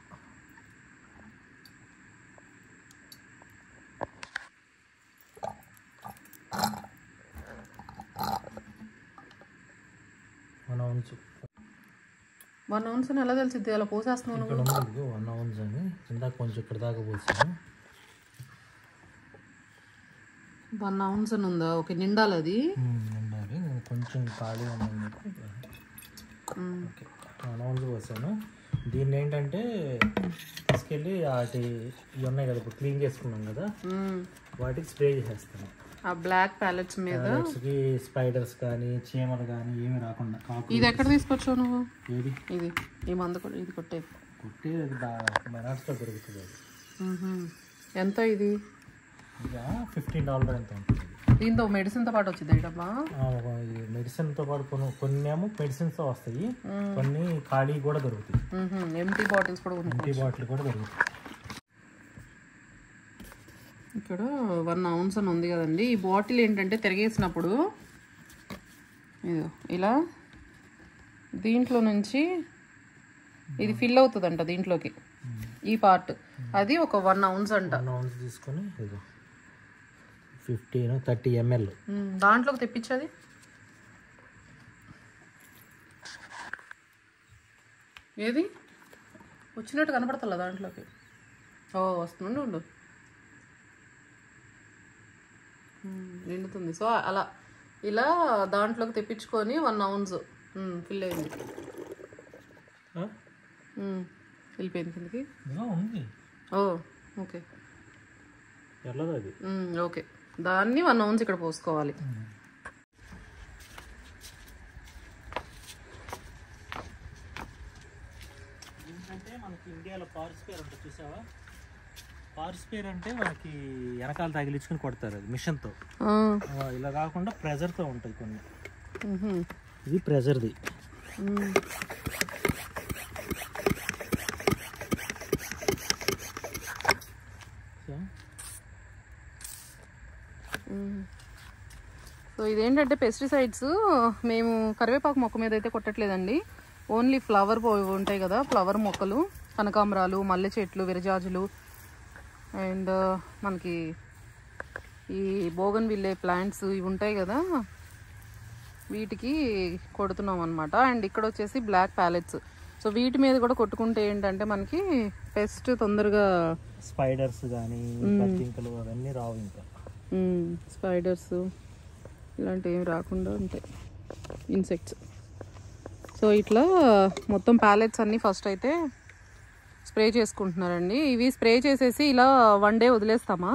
వన్ ounce అని ఎలా తెలిసింది? అలా పోసేస్తున్నాను. ఇక్కడ ఉంది 1 ounce అని, ఇందాక కొంచెం ఇక్కడ దాకా పోసాను. 1 ounce అని ఉందా? ఓకే, నిండాలి అది. నిండాలి, నేను కొంచెం ఖాళీ ఉన్నాను. ఓకే, 1 ounce పోసాను. దీన్ని ఏంటంటే తీసుకెళ్ళి వాటి ఇవి ఉన్నాయి కదా ఇప్పుడు క్లీన్ చేసుకున్నాం కదా వాటికి స్ప్రే చేసేస్తాను. ఆ బ్లాక్ ప్యాలెట్స్ మీద స్పైడర్స్ కానీ చీమలు కానీ ఏమి రాకుండా. ఇది ఎక్కడ తీసుకొచ్చావు నువ్వు? ఏది? ఇది ఈ మందు కూడా ఇది కొట్టేది మెనాట్స్లో దొరుకుతుంది. ఎంత ఇది? ఇక $15 ఎంత ఉంటుంది. దీంతో మెడిసిన్తో పాటు వచ్చింది డబ్బా. మెడిసిన్తో పాటు కొన్ని ఏమో మెడిసిన్స్తో వస్తాయి, కొన్ని ఖాళీ కూడా దొరుకుతాయి. ఎంటీ బాటిల్స్ కూడా ఉన్నాయి. ఎంటీ బాటిల్ కూడా దొరుకుతాయి. ఇక్కడ 1 ounce అని ఉంది కదండి. ఈ బాటిల్ ఏంటంటే తిరిగేసినప్పుడు ఇలా దీంట్లో నుంచి ఇది ఫిల్ అవుతుందంట దీంట్లోకి, ఈ పార్ట్. అది ఒక 1 ounce అంట. 1 ounce తీసుకొని 15-30 ml దాంట్లోకి తెప్పించేది. ఏది వచ్చినట్టు కనపడతలే దాంట్లోకి. ఓ వస్తుండు ఉండు, నిండుతుంది. సో అలా ఇలా దాంట్లోకి తెప్పించుకొని 1 ounce ఫిల్ అయింది. వెళ్ళిపోయింది కిందకి. ఓ ఓకే ఓకే, దాన్ని 1 ounce ఇక్కడ పోసుకోవాలి. ఏంటంటే మనకి ఇండియాలో పార్స్పేర్ ఉంటుంది చూసావా? పార్స్పేర్ అంటే మనకి వెనకాల తగిలించుకుని కొడతారు, అది మిషన్తో. ఇలా కాకుండా ప్రెజర్తో ఉంటుంది కొన్ని. ఇది ప్రెజర్ది. సో ఇదేంటంటే పెస్టిసైడ్స్ మేము కరివేపాకు మొక్క మీద అయితే కొట్టట్లేదండి. ఓన్లీ ఫ్లవర్ ఉంటాయి కదా, ఫ్లవర్ మొక్కలు, కనకాంబరాలు, మల్లె చెట్లు, విరజాజులు అండ్ మనకి ఈ బోగన్విల్లే ప్లాంట్స్ ఇవి ఉంటాయి కదా, వీటికి కొడుతున్నాం అనమాట. అండ్ ఇక్కడ వచ్చేసి బ్లాక్ ప్యాలెట్స్. సో వీటి మీద కూడా కొట్టుకుంటే ఏంటంటే మనకి పెస్ట్ తొందరగా స్పైడర్స్ కానీ పచ్చికలు అవన్నీ రావు. ఇంకా స్పైడర్స్ ఇలాంటివి ఏమి రాకుండా ఉంటాయి, ఇన్సెక్ట్స్. సో ఇట్లా మొత్తం ప్యాలెట్స్ అన్నీ ఫస్ట్ అయితే స్ప్రే చేసుకుంటున్నారండి. ఇవి స్ప్రే చేసేసి ఇలా 1 day వదిలేస్తామా?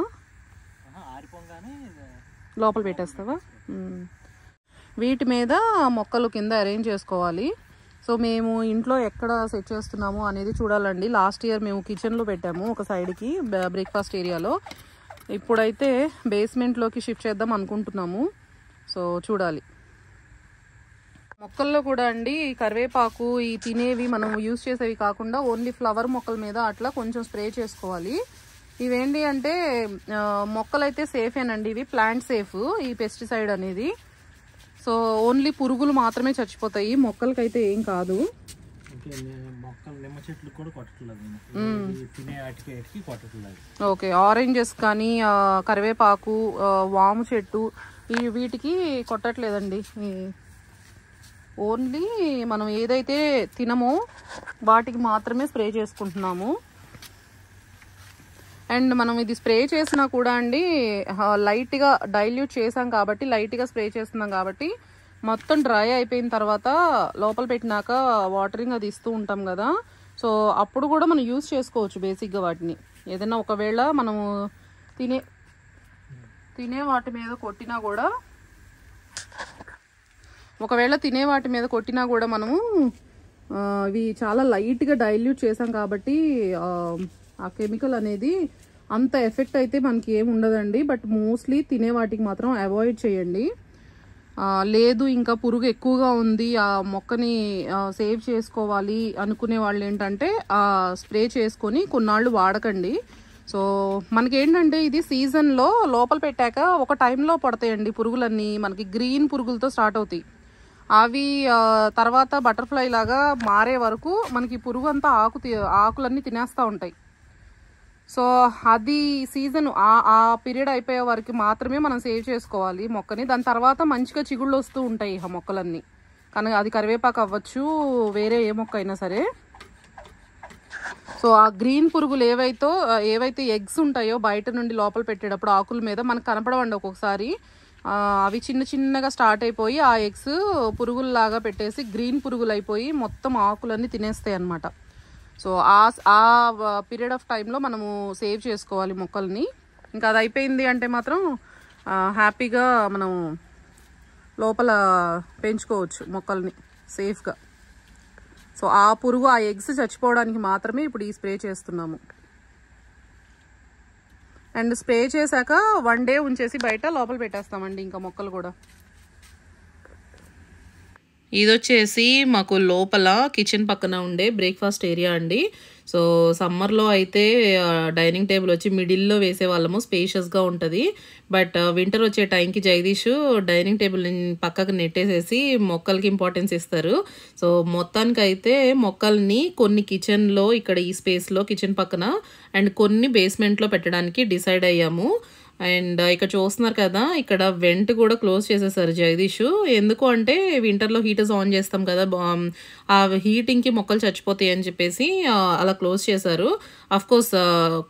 లోపల పెట్టేస్తావా? వీటి మీద మొక్కలు కింద అరేంజ్ చేసుకోవాలి. సో మేము ఇంట్లో ఎక్కడ సెట్ చేస్తున్నాము అనేది చూడాలండి. లాస్ట్ ఇయర్ మేము కిచెన్లో పెట్టాము ఒక సైడ్కి, బ్రేక్ఫాస్ట్ ఏరియాలో. ఇప్పుడైతే బేస్మెంట్లోకి షిఫ్ట్ చేద్దాం అనుకుంటున్నాము. సో చూడాలి. మొక్కల్లో కూడా అండి కరివేపాకు ఈ తినేవి మనం యూజ్ చేసేవి కాకుండా ఓన్లీ ఫ్లవర్ మొక్కల మీద అట్లా కొంచెం స్ప్రే చేసుకోవాలి. ఇవేంటి అంటే మొక్కలైతే సేఫేనండి, ఇవి ప్లాంట్ సేఫ్ ఈ పెస్టిసైడ్ అనేది. సో ఓన్లీ పురుగులు మాత్రమే చచ్చిపోతాయి, మొక్కలకైతే ఏం కాదు. ఓకే, ఆరెంజెస్ కానీ కరివేపాకు, వాము చెట్టు వీటికి కొట్టట్లేదండి. ఓన్లీ మనం ఏదైతే తినమో వాటికి మాత్రమే స్ప్రే చేసుకుంటున్నాము. అండ్ మనం ఇది స్ప్రే చేసినా కూడా అండి లైట్గా డైల్యూట్ చేసాం కాబట్టి, లైట్గా స్ప్రే చేస్తున్నాం కాబట్టి మొత్తం డ్రై అయిపోయిన తర్వాత లోపల పెట్టినాక వాటరింగ్ అది ఇస్తూ ఉంటాం కదా. సో అప్పుడు కూడా మనం యూజ్ చేసుకోవచ్చు బేసిక్గా వాటిని. ఏదైనా ఒకవేళ మనము తినే వాటి మీద కొట్టినా కూడా, మనము ఇవి చాలా లైట్గా డైల్యూట్ చేసాం కాబట్టి ఆ కెమికల్ అనేది అంత ఎఫెక్ట్ అయితే మనకి ఏమి ఉండదండి. బట్ మోస్ట్లీ తినే వాటికి మాత్రం అవాయిడ్ చేయండి. లేదు ఇంకా పురుగు ఎక్కువగా ఉంది, ఆ మొక్కని సేవ్ చేసుకోవాలి అనుకునే వాళ్ళు ఏంటంటే స్ప్రే చేసుకొని కొన్నాళ్ళు వాడకండి. సో మనకేంటంటే ఇది సీజన్లో లోపల పెట్టాక ఒక టైంలో పడతాయండి పురుగులన్నీ. మనకి గ్రీన్ పురుగులతో స్టార్ట్ అవుతాయి. అవి తర్వాత బటర్ఫ్లై లాగా మారే వరకు మనకి పురుగు అంతా ఆకులన్నీ తినేస్తూ ఉంటాయి. సో అది సీజన్ ఆ పీరియడ్ అయిపోయే వరకు మాత్రమే మనం సేవ్ చేసుకోవాలి మొక్కని. దాని తర్వాత మంచిగా చిగుళ్ళు వస్తూ ఉంటాయి ఆ మొక్కలన్నీ. కానీ అది కరివేపాకు అవ్వచ్చు, వేరే ఏ మొక్క అయినా సరే. సో ఆ గ్రీన్ పురుగులు ఏవైతే ఎగ్స్ ఉంటాయో బయట నుండి లోపల పెట్టేటప్పుడు ఆకుల మీద మనకు కనపడవండి ఒక్కొక్కసారి. అవి చిన్నగా స్టార్ట్ అయిపోయి ఆ ఎగ్స్ పురుగుల్లాగా పెట్టేసి గ్రీన్ పురుగులు అయిపోయి మొత్తం ఆకులన్నీ తినేస్తాయి అన్నమాట. సో ఆ పీరియడ్ ఆఫ్ టైంలో మనము సేవ్ చేసుకోవాలి మొక్కల్ని. ఇంకా అది అయిపోయింది అంటే మాత్రం హ్యాపీగా మనం లోపల పెంచుకోవచ్చు మొక్కల్ని సేఫ్గా. సో ఆ పురుగు ఆ ఎగ్స్ చచ్చిపోవడానికి మాత్రమే ఇప్పుడు ఈ స్ప్రే చేస్తున్నాము. అండ్ స్ప్రే చేశాక 1 day ఉంచేసి బయట లోపల పెట్టేస్తామండి ఇంకా మొక్కలు కూడా. ఇది వచ్చేసి మాకు లోపల కిచెన్ పక్కన ఉండే బ్రేక్ఫాస్ట్ ఏరియా అండి. సో సమ్మర్లో అయితే డైనింగ్ టేబుల్ వచ్చి మిడిల్లో వేసేవాళ్ళము, స్పేషియస్గా ఉంటుంది. బట్ వింటర్ వచ్చే టైంకి జగదీష్ డైనింగ్ టేబుల్ పక్కకు నెట్టేసేసి మొక్కలకి ఇంపార్టెన్స్ ఇస్తారు. సో మొత్తానికైతే మొక్కల్ని కొన్ని కిచెన్లో ఇక్కడ ఈ స్పేస్లో కిచెన్ పక్కన అండ్ కొన్ని బేస్మెంట్లో పెట్టడానికి డిసైడ్ అయ్యాము. అండ్ ఇక్కడ చూస్తున్నారు కదా, ఇక్కడ వెంట్ కూడా క్లోజ్ చేసేసారు జగదీష్. ఎందుకు అంటే వింటర్లో హీటర్స్ ఆన్ చేస్తాం కదా, ఆ హీటింగ్కి మొక్కలు చచ్చిపోతాయి అని చెప్పేసి అలా క్లోజ్ చేశారు. అఫ్కోర్స్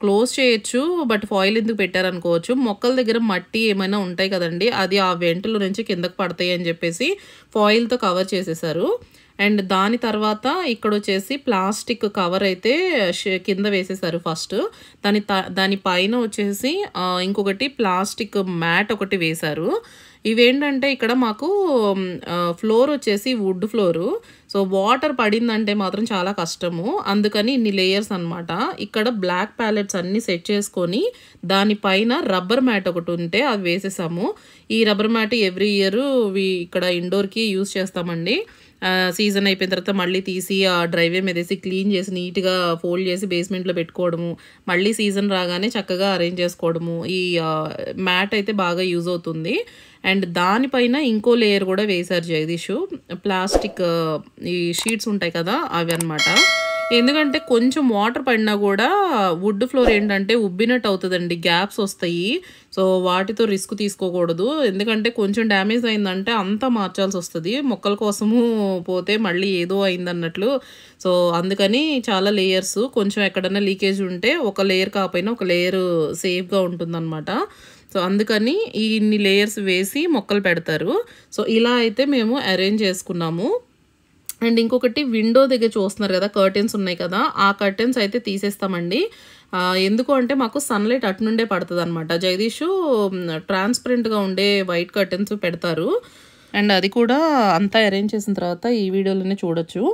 క్లోజ్ చేయొచ్చు, బట్ ఫాయిల్ ఎందుకు పెట్టారనుకోవచ్చు. మొక్కల దగ్గర మట్టి ఏమైనా ఉంటాయి కదండి, అది ఆ వెంట్లో నుంచి కిందకు పడతాయి అని చెప్పేసి ఫాయిల్తో కవర్ చేసేసారు. అండ్ దాని తర్వాత ఇక్కడ వచ్చేసి ప్లాస్టిక్ కవర్ అయితే కింద వేసేసారు ఫస్ట్. దాని పైన వచ్చేసి ఇంకొకటి ప్లాస్టిక్ మ్యాట్ ఒకటి వేశారు. ఇవేంటంటే ఇక్కడ మాకు ఫ్లోర్ వచ్చేసి వుడ్ ఫ్లోరు. సో వాటర్ పడిందంటే మాత్రం చాలా కష్టము, అందుకని ఇన్ని లేయర్స్ అనమాట. ఇక్కడ బ్లాక్ ప్యాలెట్స్ అన్నీ సెట్ చేసుకొని దానిపైన రబ్బర్ మ్యాట్ ఒకటి ఉంటే అది వేసేసాము. ఈ రబ్బర్ మ్యాట్ ఎవ్రీ ఇయర్ ఇక్కడ ఇండోర్కి యూజ్ చేస్తామండి. సీజన్ అయిపోయిన తర్వాత మళ్ళీ తీసి ఆ డ్రైవే మీద వేసి క్లీన్ చేసి నీట్గా ఫోల్డ్ చేసి బేస్మెంట్లో పెట్టుకోవడము, మళ్ళీ సీజన్ రాగానే చక్కగా అరేంజ్ చేసుకోవడము. ఈ మ్యాట్ అయితే బాగా యూజ్ అవుతుంది. అండ్ దానిపైన ఇంకో లేయర్ కూడా వేశారు జగదీష్, ప్లాస్టిక్ ఈ షీట్స్ ఉంటాయి కదా అవి అనమాట. ఎందుకంటే కొంచెం వాటర్ పడినా కూడా వుడ్ ఫ్లోర్ ఏంటంటే ఉబ్బినట్టు అవుతుందండి, గ్యాప్స్ వస్తాయి. సో వాటితో రిస్క్ తీసుకోకూడదు, ఎందుకంటే కొంచెం డ్యామేజ్ అయిందంటే అంతా మార్చాల్సి వస్తుంది. మొక్కల కోసము పోతే మళ్ళీ ఏదో అయిందన్నట్లు. సో అందుకని చాలా లేయర్స్, కొంచెం ఎక్కడన్నా లీకేజ్ ఉంటే ఒక లేయర్ కాకపోయినా ఒక లేయర్ సేఫ్గా ఉంటుందన్నమాట. సో అందుకని ఇన్ని లేయర్స్ వేసి మొక్కలు పెడతారు. సో ఇలా అయితే మేము అరేంజ్ చేసుకున్నాము. అండ్ ఇంకొకటి విండో దగ్గర చూస్తున్నారు కదా, కర్టెన్స్ ఉన్నాయి కదా, ఆ కర్టెన్స్ అయితే తీసేస్తామండి. ఎందుకు అంటే మాకు సన్లైట్ అటు నుండే పడుతుంది అనమాట. జగదీష్ ట్రాన్స్పరెంట్గా ఉండే వైట్ కర్టెన్స్ పెడతారు. అండ్ అది కూడా అంతా అరేంజ్ చేసిన తర్వాత ఈ వీడియోలోనే చూడొచ్చు.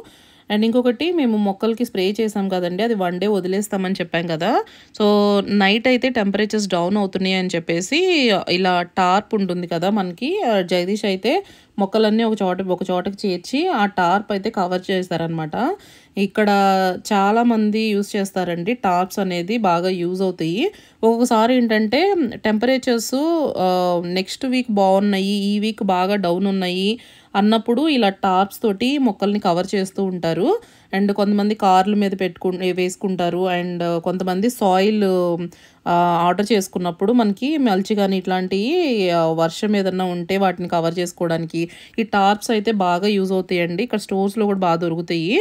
అండ్ ఇంకొకటి మేము మొక్కలకి స్ప్రే చేసాం కదండి, అది 1 day వదిలేస్తామని చెప్పాం కదా. సో నైట్ అయితే టెంపరేచర్స్ డౌన్ అవుతున్నాయి అని చెప్పేసి ఇలా టార్ప్ ఉంటుంది కదా మనకి, జగదీష్ అయితే మొక్కలన్నీ ఒక చోటకి చేర్చి ఆ టార్ప్ అయితే కవర్ చేస్తారనమాట. ఇక్కడ చాలామంది యూజ్ చేస్తారండి, టార్ప్స్ అనేది బాగా యూజ్ అవుతాయి. ఒక్కొక్కసారి ఏంటంటే టెంపరేచర్స్ నెక్స్ట్ వీక్ బాగున్నాయి, ఈ వీక్ బాగా డౌన్ ఉన్నాయి అన్నప్పుడు ఇలా టార్ప్స్ తోటి మొక్కల్ని కవర్ చేస్తూ ఉంటారు. అండ్ కొంతమంది కార్ల మీద వేసుకుంటారు. అండ్ కొంతమంది సాయిల్ ఆర్డర్ చేసుకున్నప్పుడు మనకి మల్చి కానీ ఇట్లాంటివి వర్షం ఏదన్నా ఉంటే వాటిని కవర్ చేసుకోవడానికి ఈ టార్ప్స్ అయితే బాగా యూజ్ అవుతాయండి. ఇక్కడ స్టోర్స్లో కూడా బాగా దొరుకుతాయి.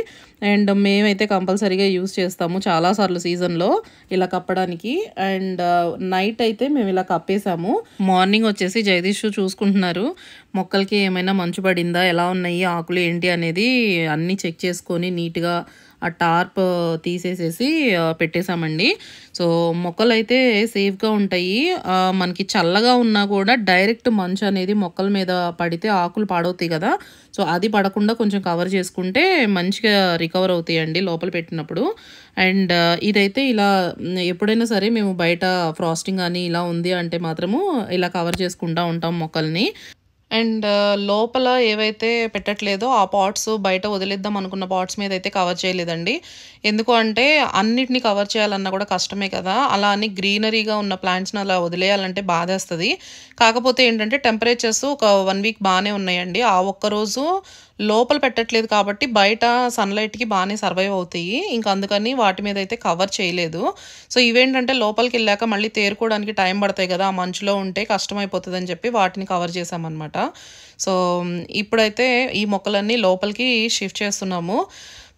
అండ్ మేమైతే కంపల్సరీగా యూజ్ చేస్తాము చాలాసార్లు సీజన్లో ఇలా కప్పడానికి. అండ్ నైట్ అయితే మేము ఇలా కప్పేసాము. మార్నింగ్ వచ్చేసి జగదీష్ చూసుకుంటున్నారు మొక్కలకి ఏమైనా మంచు పడిందా, ఎలా ఉన్నాయి ఆకులు ఏంటి అనేది అన్నీ చెక్ చేసుకొని నీట్గా ఆ టార్ప్ తీసేసేసి పెట్టేశామండి. సో మొక్కలు అయితే సేఫ్గా ఉంటాయి. మనకి చల్లగా ఉన్నా కూడా డైరెక్ట్ మంచు అనేది మొక్కల మీద పడితే ఆకులు పాడవుతాయి కదా, సో అది పడకుండా కొంచెం కవర్ చేసుకుంటే మంచిగా రికవర్ అవుతాయండి లోపల పెట్టినప్పుడు. అండ్ ఇదైతే ఇలా ఎప్పుడైనా సరే మేము బయట ఫ్రాస్టింగ్ అని ఇలా ఉంది అంటే మాత్రము ఇలా కవర్ చేసుకుంటూ ఉంటాం మొక్కల్ని. అండ్ లోపల ఏవైతే పెట్టట్లేదో ఆ పాట్స్ బయట వదిలేద్దాం అనుకున్న పాట్స్ మీద అయితే కవర్ చేయలేదండి. ఎందుకు అంటే అన్నిటిని కవర్ చేయాలన్నా కూడా కష్టమే కదా, అలా అని గ్రీనరీగా ఉన్న ప్లాంట్స్ని అలా వదిలేయాలంటే బాధేస్తుంది. కాకపోతే ఏంటంటే టెంపరేచర్స్ ఒక 1 వీక్ బాగానే ఉన్నాయండి. ఆ ఒక్కరోజు లోపల పెట్టట్లేదు కాబట్టి బయట సన్లైట్కి బాగానే సర్వైవ్ అవుతాయి. ఇంకా అందుకని వాటి మీద అయితే కవర్ చేయలేదు. సో ఇవేంటంటే లోపలికి వెళ్ళాక మళ్ళీ తేరుకోవడానికి టైం పడతాయి కదా, ఆ మంచులో ఉంటే కష్టమైపోతుంది అని చెప్పి వాటిని కవర్ చేసామన్నమాట. సో ఇప్పుడైతే ఈ మొక్కలన్నీ లోపలికి షిఫ్ట్ చేస్తున్నాము.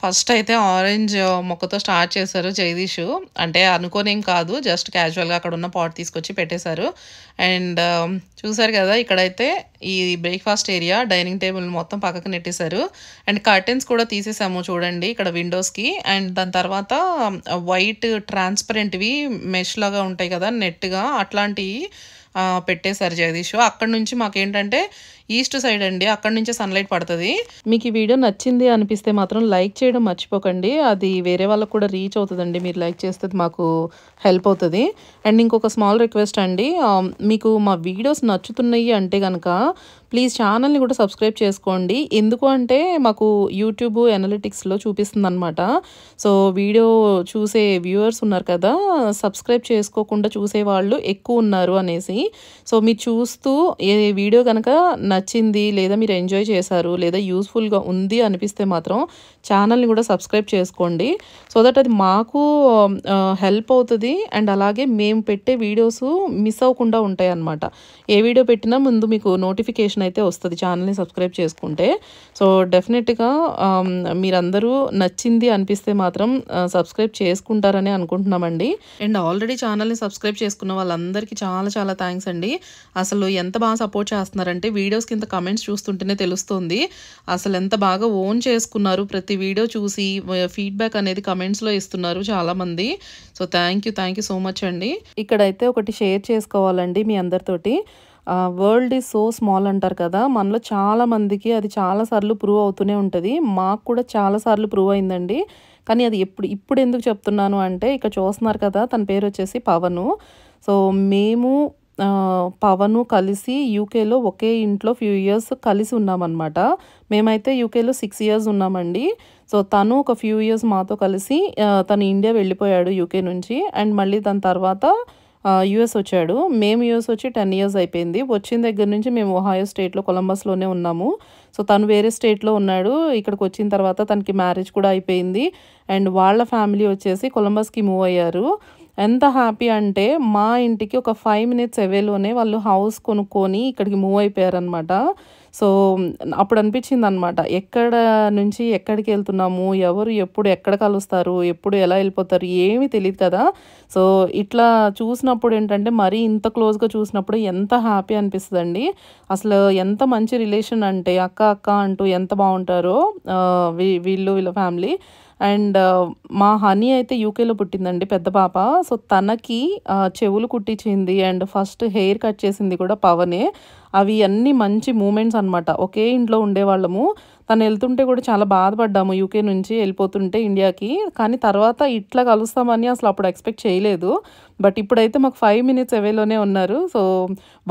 ఫస్ట్ అయితే ఆరెంజ్ మొక్కతో స్టార్ట్ చేశారు జగదీష్. అంటే అనుకోనేం కాదు, జస్ట్ క్యాజువల్గా అక్కడ ఉన్న పాట్ తీసుకొచ్చి పెట్టేశారు. అండ్ చూసారు కదా, ఇక్కడైతే ఈ బ్రేక్ఫాస్ట్ ఏరియా డైనింగ్ టేబుల్ మొత్తం పక్కకు నెట్టేశారు. అండ్ కర్టెన్స్ కూడా తీసేసాము చూడండి ఇక్కడ విండోస్కి. అండ్ దాని తర్వాత వైట్ ట్రాన్స్పరెంట్వి మెష్ లాగా ఉంటాయి కదా నెట్గా, అట్లాంటివి పెట్టేశారు జగదీష్. అక్కడ నుంచి మాకేంటంటే ఈస్ట్ సైడ్ అండి, అక్కడ నుంచే సన్లైట్ పడుతుంది. మీకు ఈ వీడియో నచ్చింది అనిపిస్తే మాత్రం లైక్ చేయడం మర్చిపోకండి, అది వేరే వాళ్ళకు కూడా రీచ్ అవుతుందండి. మీరు లైక్ చేస్తే మాకు హెల్ప్ అవుతుంది. అండ్ ఇంకొక స్మాల్ రిక్వెస్ట్ అండి, మీకు మా వీడియోస్ నచ్చుతున్నాయి అంటే కనుక ప్లీజ్ ఛానల్ని కూడా సబ్స్క్రైబ్ చేసుకోండి. ఎందుకు అంటే మాకు యూట్యూబ్ ఎనలిటిక్స్లో చూపిస్తుంది అనమాట. సో వీడియో చూసే వ్యూవర్స్ ఉన్నారు కదా, సబ్స్క్రైబ్ చేసుకోకుండా చూసేవాళ్ళు ఎక్కువ ఉన్నారు అనేసి. సో మీరు చూస్తూ ఏ వీడియో కనుక నచ్చింది లేదా మీరు ఎంజాయ్ చేశారు లేదా యూస్ఫుల్గా ఉంది అనిపిస్తే మాత్రం ఛానల్ని కూడా సబ్స్క్రైబ్ చేసుకోండి. సో దట్ అది మాకు హెల్ప్ అవుతుంది. అండ్ అలాగే మేము పెట్టే వీడియోస్ మిస్ అవ్వకుండా ఉంటాయి అన్నమాట. ఏ వీడియో పెట్టినా ముందు మీకు నోటిఫికేషన్ అయితే వస్తుంది ఛానల్ని సబ్స్క్రైబ్ చేసుకుంటే. సో డెఫినెట్గా మీరందరూ నచ్చింది అనిపిస్తే మాత్రం సబ్స్క్రైబ్ చేసుకుంటారని అనుకుంటున్నామండి. అండ్ ఆల్రెడీ ఛానల్ని సబ్స్క్రైబ్ చేసుకున్న వాళ్ళందరికీ చాలా చాలా థ్యాంక్స్ అండి. అసలు ఎంత బాగా సపోర్ట్ చేస్తున్నారంటే వీడియోస్ కింద కమెంట్స్ చూస్తుంటేనే తెలుస్తుంది అసలు ఎంత బాగా ఓన్ చేసుకున్నారు. ప్రతి వీడియో చూసి ఫీడ్బ్యాక్ అనేది కమెంట్స్లో ఇస్తున్నారు చాలామంది. So thank you so much అండి. ఇక్కడైతే ఒకటి షేర్ చేసుకోవాలండి మీ అందరితోటి. వరల్డ్ ఈజ్ సో స్మాల్ అంటారు కదా, మనలో చాలా మందికి అది చాలాసార్లు ప్రూవ్ అవుతూనే ఉంటుంది. మాకు కూడా చాలాసార్లు ప్రూవ్ అయిందండి. కానీ అది ఇప్పుడు ఎందుకు చెప్తున్నాను అంటే ఇక్కడ చూస్తున్నారు కదా, తన పేరు వచ్చేసి పవను. సో మేము పవను కలిసి యూకేలో ఒకే ఇంట్లో ఫ్యూ ఇయర్స్ కలిసి ఉన్నామన్నమాట. మేమైతే యూకేలో 6 years ఉన్నామండి. సో తను ఒక ఫ్యూ ఇయర్స్ మాతో కలిసి తను ఇండియా వెళ్ళిపోయాడు యూకే నుంచి. అండ్ మళ్ళీ దాని తర్వాత యూఎస్ వచ్చాడు. మేము యూఎస్ వచ్చి 10 years అయిపోయింది. వచ్చిన దగ్గర నుంచి మేము ఒహాయో స్టేట్లో కొలంబస్లోనే ఉన్నాము. సో తను వేరే స్టేట్లో ఉన్నాడు. ఇక్కడికి వచ్చిన తర్వాత తనకి మ్యారేజ్ కూడా అయిపోయింది. అండ్ వాళ్ళ ఫ్యామిలీ వచ్చేసి కొలంబస్కి మూవ్ అయ్యారు. ఎంత హ్యాపీ అంటే మా ఇంటికి ఒక 5 minutes అవేలోనే వాళ్ళు హౌస్ కొనుక్కొని ఇక్కడికి మూవ్ అయిపోయారనమాట. సో అప్పుడు అనిపించింది అనమాట, ఎక్కడ నుంచి ఎక్కడికి వెళ్తున్నాము, ఎవరు ఎప్పుడు ఎక్కడ కలుస్తారు, ఎప్పుడు ఎలా వెళ్ళిపోతారు ఏమీ తెలియదు కదా. సో ఇట్లా చూసినప్పుడు ఏంటంటే మరీ ఇంత క్లోజ్గా చూసినప్పుడు ఎంత హ్యాపీ అనిపిస్తుందండి. అసలు ఎంత మంచి రిలేషన్ అంటే అక్క అక్క అంటూ ఎంత బాగుంటారో వీళ్ళ ఫ్యామిలీ. అండ్ మా హనీ అయితే యూకేలో పుట్టిందండి, పెద్ద పాప. సో తనకి చెవులు కుట్టించింది అండ్ ఫస్ట్ హెయిర్ కట్ చేసింది కూడా పవనే. అవి అన్నీ మంచి మూమెంట్స్ అనమాట. ఒకే ఇంట్లో ఉండేవాళ్ళము. తను వెళ్తుంటే కూడా చాలా బాధపడ్డాము యూకే నుంచి వెళ్ళిపోతుంటే ఇండియాకి. కానీ తర్వాత ఇట్లా కలుస్తామని అసలు అప్పుడు ఎక్స్పెక్ట్ చేయలేదు. బట్ ఇప్పుడైతే మాకు 5 minutes అవేలోనే ఉన్నారు. సో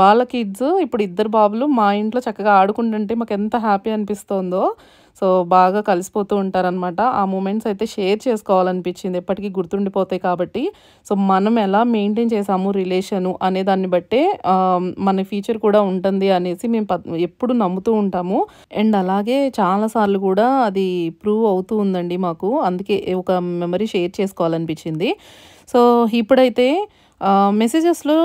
వాళ్ళ కిడ్స్ ఇప్పుడు 2 బాబులు మా ఇంట్లో చక్కగా ఆడుకుంటుంటే మాకు ఎంత హ్యాపీ అనిపిస్తుందో. సో బాగా కలిసిపోతూ ఉంటారనమాట. ఆ మూమెంట్స్ అయితే షేర్ చేసుకోవాలనిపించింది, ఎప్పటికీ గుర్తుండిపోతాయి కాబట్టి. సో మనం ఎలా మెయింటైన్ చేసాము రిలేషను అనే దాన్ని బట్టే మన ఫ్యూచర్ కూడా ఉంటుంది అనేసి మేము ఎప్పుడు నమ్ముతూ ఉంటాము. అండ్ అలాగే చాలాసార్లు కూడా అది ప్రూవ్ అవుతూ ఉందండి మాకు. అందుకే ఒక మెమరీ షేర్ చేసుకోవాలనిపించింది. సో ఇప్పుడైతే మెసేజెస్లో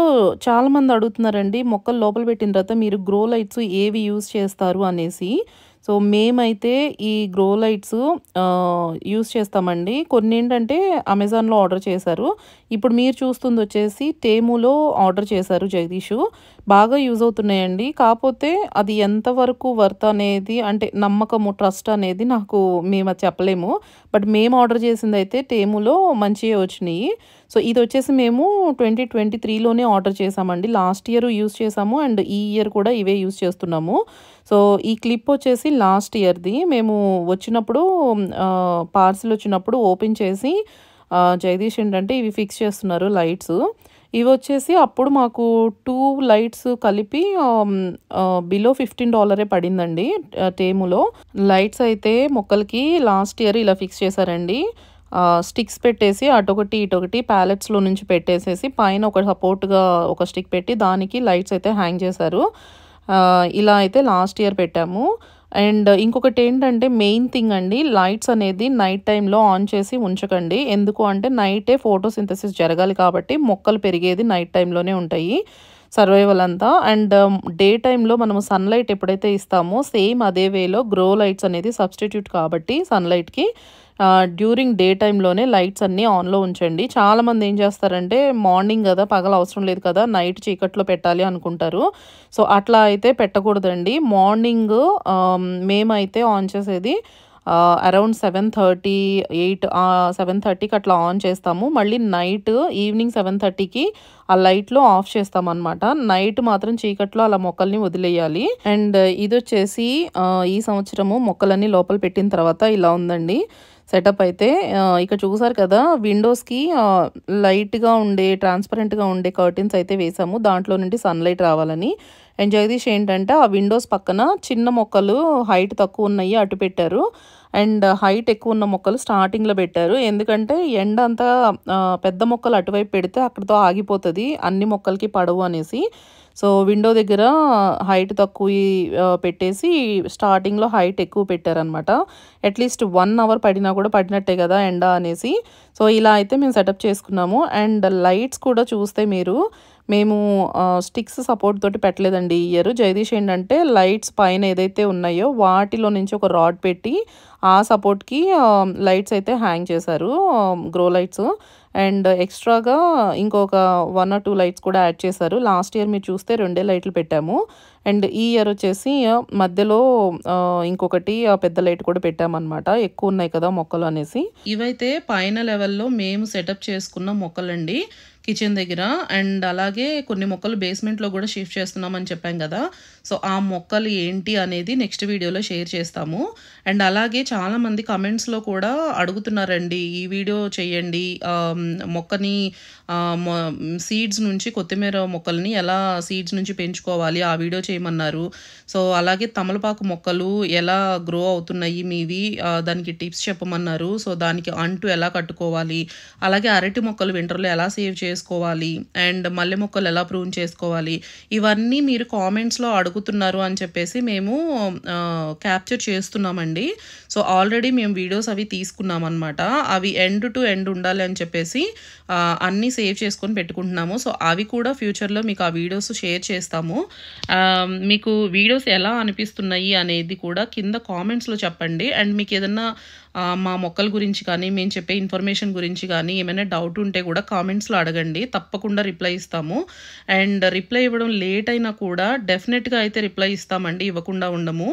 చాలామంది అడుగుతున్నారండి, మొక్కలు లోపల పెట్టిన తర్వాత మీరు గ్రో లైట్స్ ఏవి యూజ్ చేస్తారు అనేసి. సో మేమైతే ఈ గ్రో లైట్స్ యూస్ చేస్తామండి. కొన్ని ఏంటంటే అమెజాన్లో ఆర్డర్ చేశారు. ఇప్పుడు మీరు చూస్తుంది వచ్చేసి టేములో ఆర్డర్ చేశారు జగదీషు. బాగా యూజ్ అవుతున్నాయండి. కాకపోతే అది ఎంతవరకు వర్త్ అనేది, అంటే నమ్మకము, ట్రస్ట్ అనేది మేము అది చెప్పలేము. బట్ మేము ఆర్డర్ చేసింది అయితే టేములో మంచిగా వచ్చినాయి. సో ఇది వచ్చేసి మేము 2023లోనే ఆర్డర్ చేసామండి. లాస్ట్ ఇయర్ యూజ్ చేసాము అండ్ ఈ ఇయర్ కూడా ఇవే యూజ్ చేస్తున్నాము. సో ఈ క్లిప్ వచ్చేసి లాస్ట్ ఇయర్ది. మేము వచ్చినప్పుడు పార్సిల్ వచ్చినప్పుడు ఓపెన్ చేసి జగదీష్ ఏంటంటే ఇవి ఫిక్స్ చేస్తున్నారు లైట్స్. ఇవి వచ్చేసి అప్పుడు మాకు 2 లైట్స్ కలిపి బిలో $15 పడిందండి టేములో. లైట్స్ అయితే మొక్కలకి లాస్ట్ ఇయర్ ఇలా ఫిక్స్ చేశారండి. స్టిక్స్ పెట్టేసి అటొకటి ఇటొకటి ప్యాలెట్స్లో నుంచి పెట్టేసేసి పైన ఒక సపోర్ట్గా ఒక స్టిక్ పెట్టి దానికి లైట్స్ అయితే హ్యాంగ్ చేశారు. ఇలా అయితే లాస్ట్ ఇయర్ పెట్టాము. అండ్ ఇంకొకటి ఏంటంటే మెయిన్ థింగ్ అండి, లైట్స్ అనేది నైట్ టైంలో ఆన్ చేసి ఉంచకండి. ఎందుకు అంటే నైటే ఫోటోసింథసిస్ జరగాలి కాబట్టి మొక్కలు పెరిగేది నైట్ టైంలోనే ఉంటాయి, సర్వైవల్ అంతా. అండ్ డే టైంలో మనము సన్లైట్ ఎప్పుడైతే ఇస్తామో సేమ్ అదే వేలో గ్రో లైట్స్ అనేది సబ్స్టిట్యూట్ కాబట్టి సన్లైట్కి డ్యూరింగ్ డే టైంలోనే లైట్స్ అన్నీ ఆన్లో ఉంచండి. చాలామంది ఏం చేస్తారంటే మార్నింగ్ కదా, పగల అవసరం లేదు కదా, నైట్ చీకట్లో పెట్టాలి అనుకుంటారు. సో అట్లా అయితే పెట్టకూడదండి. మార్నింగ్ మేమైతే ఆన్ చేసేది అరౌండ్ 7:30, 8, 7:30కి అట్లా ఆన్ చేస్తాము. మళ్ళీ నైట్ ఈవినింగ్ 7:30కి ఆ లైట్లో ఆఫ్ చేస్తామన్నమాట. నైట్ మాత్రం చీకట్లో అలా మొక్కల్ని వదిలేయాలి. అండ్ ఇది వచ్చేసి ఈ సంవత్సరము మొక్కలన్నీ లోపల పెట్టిన తర్వాత ఇలా ఉందండి సెటప్ అయితే. ఇక్కడ చూసారు కదా, విండోస్కి లైట్గా ఉండే ట్రాన్స్పరెంట్గా ఉండే కర్టన్స్ అయితే వేసాము, దాంట్లో నుండి సన్లైట్ రావాలని. అండ్ జగదీష్ ఏంటంటే ఆ విండోస్ పక్కన చిన్న మొక్కలు హైట్ తక్కువ ఉన్నాయి అటు పెట్టారు, అండ్ హైట్ ఎక్కువ ఉన్న మొక్కలు స్టార్టింగ్లో పెట్టారు. ఎందుకంటే ఎండ అంతా పెద్ద మొక్కలు అటువైపు పెడితే అక్కడితో ఆగిపోతుంది, అన్ని మొక్కలకి పడవు అనేసి. సో విండో దగ్గర హైట్ తక్కువ పెట్టేసి స్టార్టింగ్లో హైట్ ఎక్కువ పెట్టారనమాట. అట్లీస్ట్ 1 అవర్ పడినా కూడా పడినట్టే కదా ఎండ అనేసి. సో ఇలా అయితే మేము సెటప్ చేసుకున్నాము. అండ్ లైట్స్ కూడా చూస్తే మేము స్టిక్స్ సపోర్ట్ తోటి పెట్టలేదండి ఈ ఇయర్. జగదీష్ ఏంటంటే లైట్స్ పైన ఏదైతే ఉన్నాయో వాటిలో నుంచి ఒక రాడ్ పెట్టి ఆ సపోర్ట్కి లైట్స్ అయితే హ్యాంగ్ చేశారు, గ్రో లైట్స్. అండ్ ఎక్స్ట్రాగా ఇంకొక 1 or 2 లైట్స్ కూడా యాడ్ చేశారు. లాస్ట్ ఇయర్ మీరు చూస్తే 2 లైట్లు పెట్టాము. అండ్ ఈ ఇయర్ వచ్చేసి మధ్యలో ఇంకొకటి పెద్ద లైట్ కూడా పెట్టామన్నమాట, ఎక్కువ ఉన్నాయి కదా మొక్కలు అనేసి. ఇవైతే పైన లెవెల్లో మేము సెటప్ చేసుకున్న మొక్కలండి కిచెన్ దగ్గర. అండ్ అలాగే కొన్ని మొక్కలు బేస్మెంట్లో కూడా షిఫ్ట్ చేస్తున్నామని చెప్పాం కదా. సో ఆ మొక్కలు ఏంటి అనేది నెక్స్ట్ వీడియోలో షేర్ చేస్తాము. అండ్ అలాగే చాలామంది కమెంట్స్లో కూడా అడుగుతున్నారండి, ఈ వీడియో చేయండి, మొక్కని సీడ్స్ నుంచి కొత్తిమీర మొక్కల్ని ఎలా సీడ్స్ నుంచి పెంచుకోవాలి ఆ వీడియో చేయమన్నారు. సో అలాగే తమలపాకు మొక్కలు ఎలా గ్రో అవుతున్నాయి మీవి, దానికి టిప్స్ చెప్పమన్నారు. సో దానికి అంటు ఎలా కట్టుకోవాలి, అలాగే అరటి మొక్కలు వింటర్లో ఎలా సేవ్ చేసుకోవాలి, అండ్ మల్లె మొక్కలు ఎలా ప్రూన్ చేసుకోవాలి, ఇవన్నీ మీరు కామెంట్స్లో అడుగుతున్నారు అని చెప్పేసి మేము క్యాప్చర్ చేస్తున్నామండి. సో ఆల్రెడీ మేము వీడియోస్ అవి తీసుకున్నాం అనమాట. అవి ఎండ్ టు ఎండ్ ఉండాలి అని చెప్పేసి అన్నీ సేవ్ చేసుకొని పెట్టుకుంటున్నాము. సో అవి కూడా ఫ్యూచర్లో మీకు ఆ వీడియోస్ షేర్ చేస్తాము. మీకు వీడియోస్ ఎలా అనిపిస్తున్నాయి అనేది కూడా కింద కామెంట్స్లో చెప్పండి. అండ్ మీకు ఏదన్నా మా మొక్కల గురించి కానీ మేము చెప్పే ఇన్ఫర్మేషన్ గురించి కానీ ఏమైనా డౌట్ ఉంటే కూడా కామెంట్స్లో అడగండి, తప్పకుండా రిప్లై ఇస్తాము. అండ్ రిప్లై ఇవ్వడం లేట్ అయినా కూడా డెఫినెట్గా అయితే రిప్లై ఇస్తామండి, ఇవ్వకుండా ఉండము.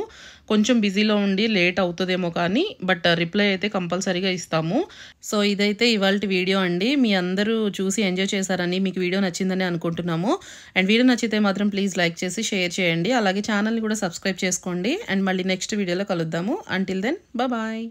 కొంచెం బిజీలో ఉండి లేట్ అవుతుందేమో కానీ బట్ రిప్లై అయితే కంపల్సరీగా ఇస్తాము. సో ఇదైతే ఇవాల్టి వీడియో అండి. మీ అందరూ చూసి ఎంజాయ్ చేశారని, మీకు వీడియో నచ్చిందని అనుకుంటున్నాము. అండ్ వీడియో నచ్చితే మాత్రం ప్లీజ్ లైక్ చేసి షేర్ చేయండి. అలాగే ఛానల్ని కూడా సబ్స్క్రైబ్ చేసుకోండి. అండ్ మళ్ళీ నెక్స్ట్ వీడియోలో కలుద్దాము. Until then bye.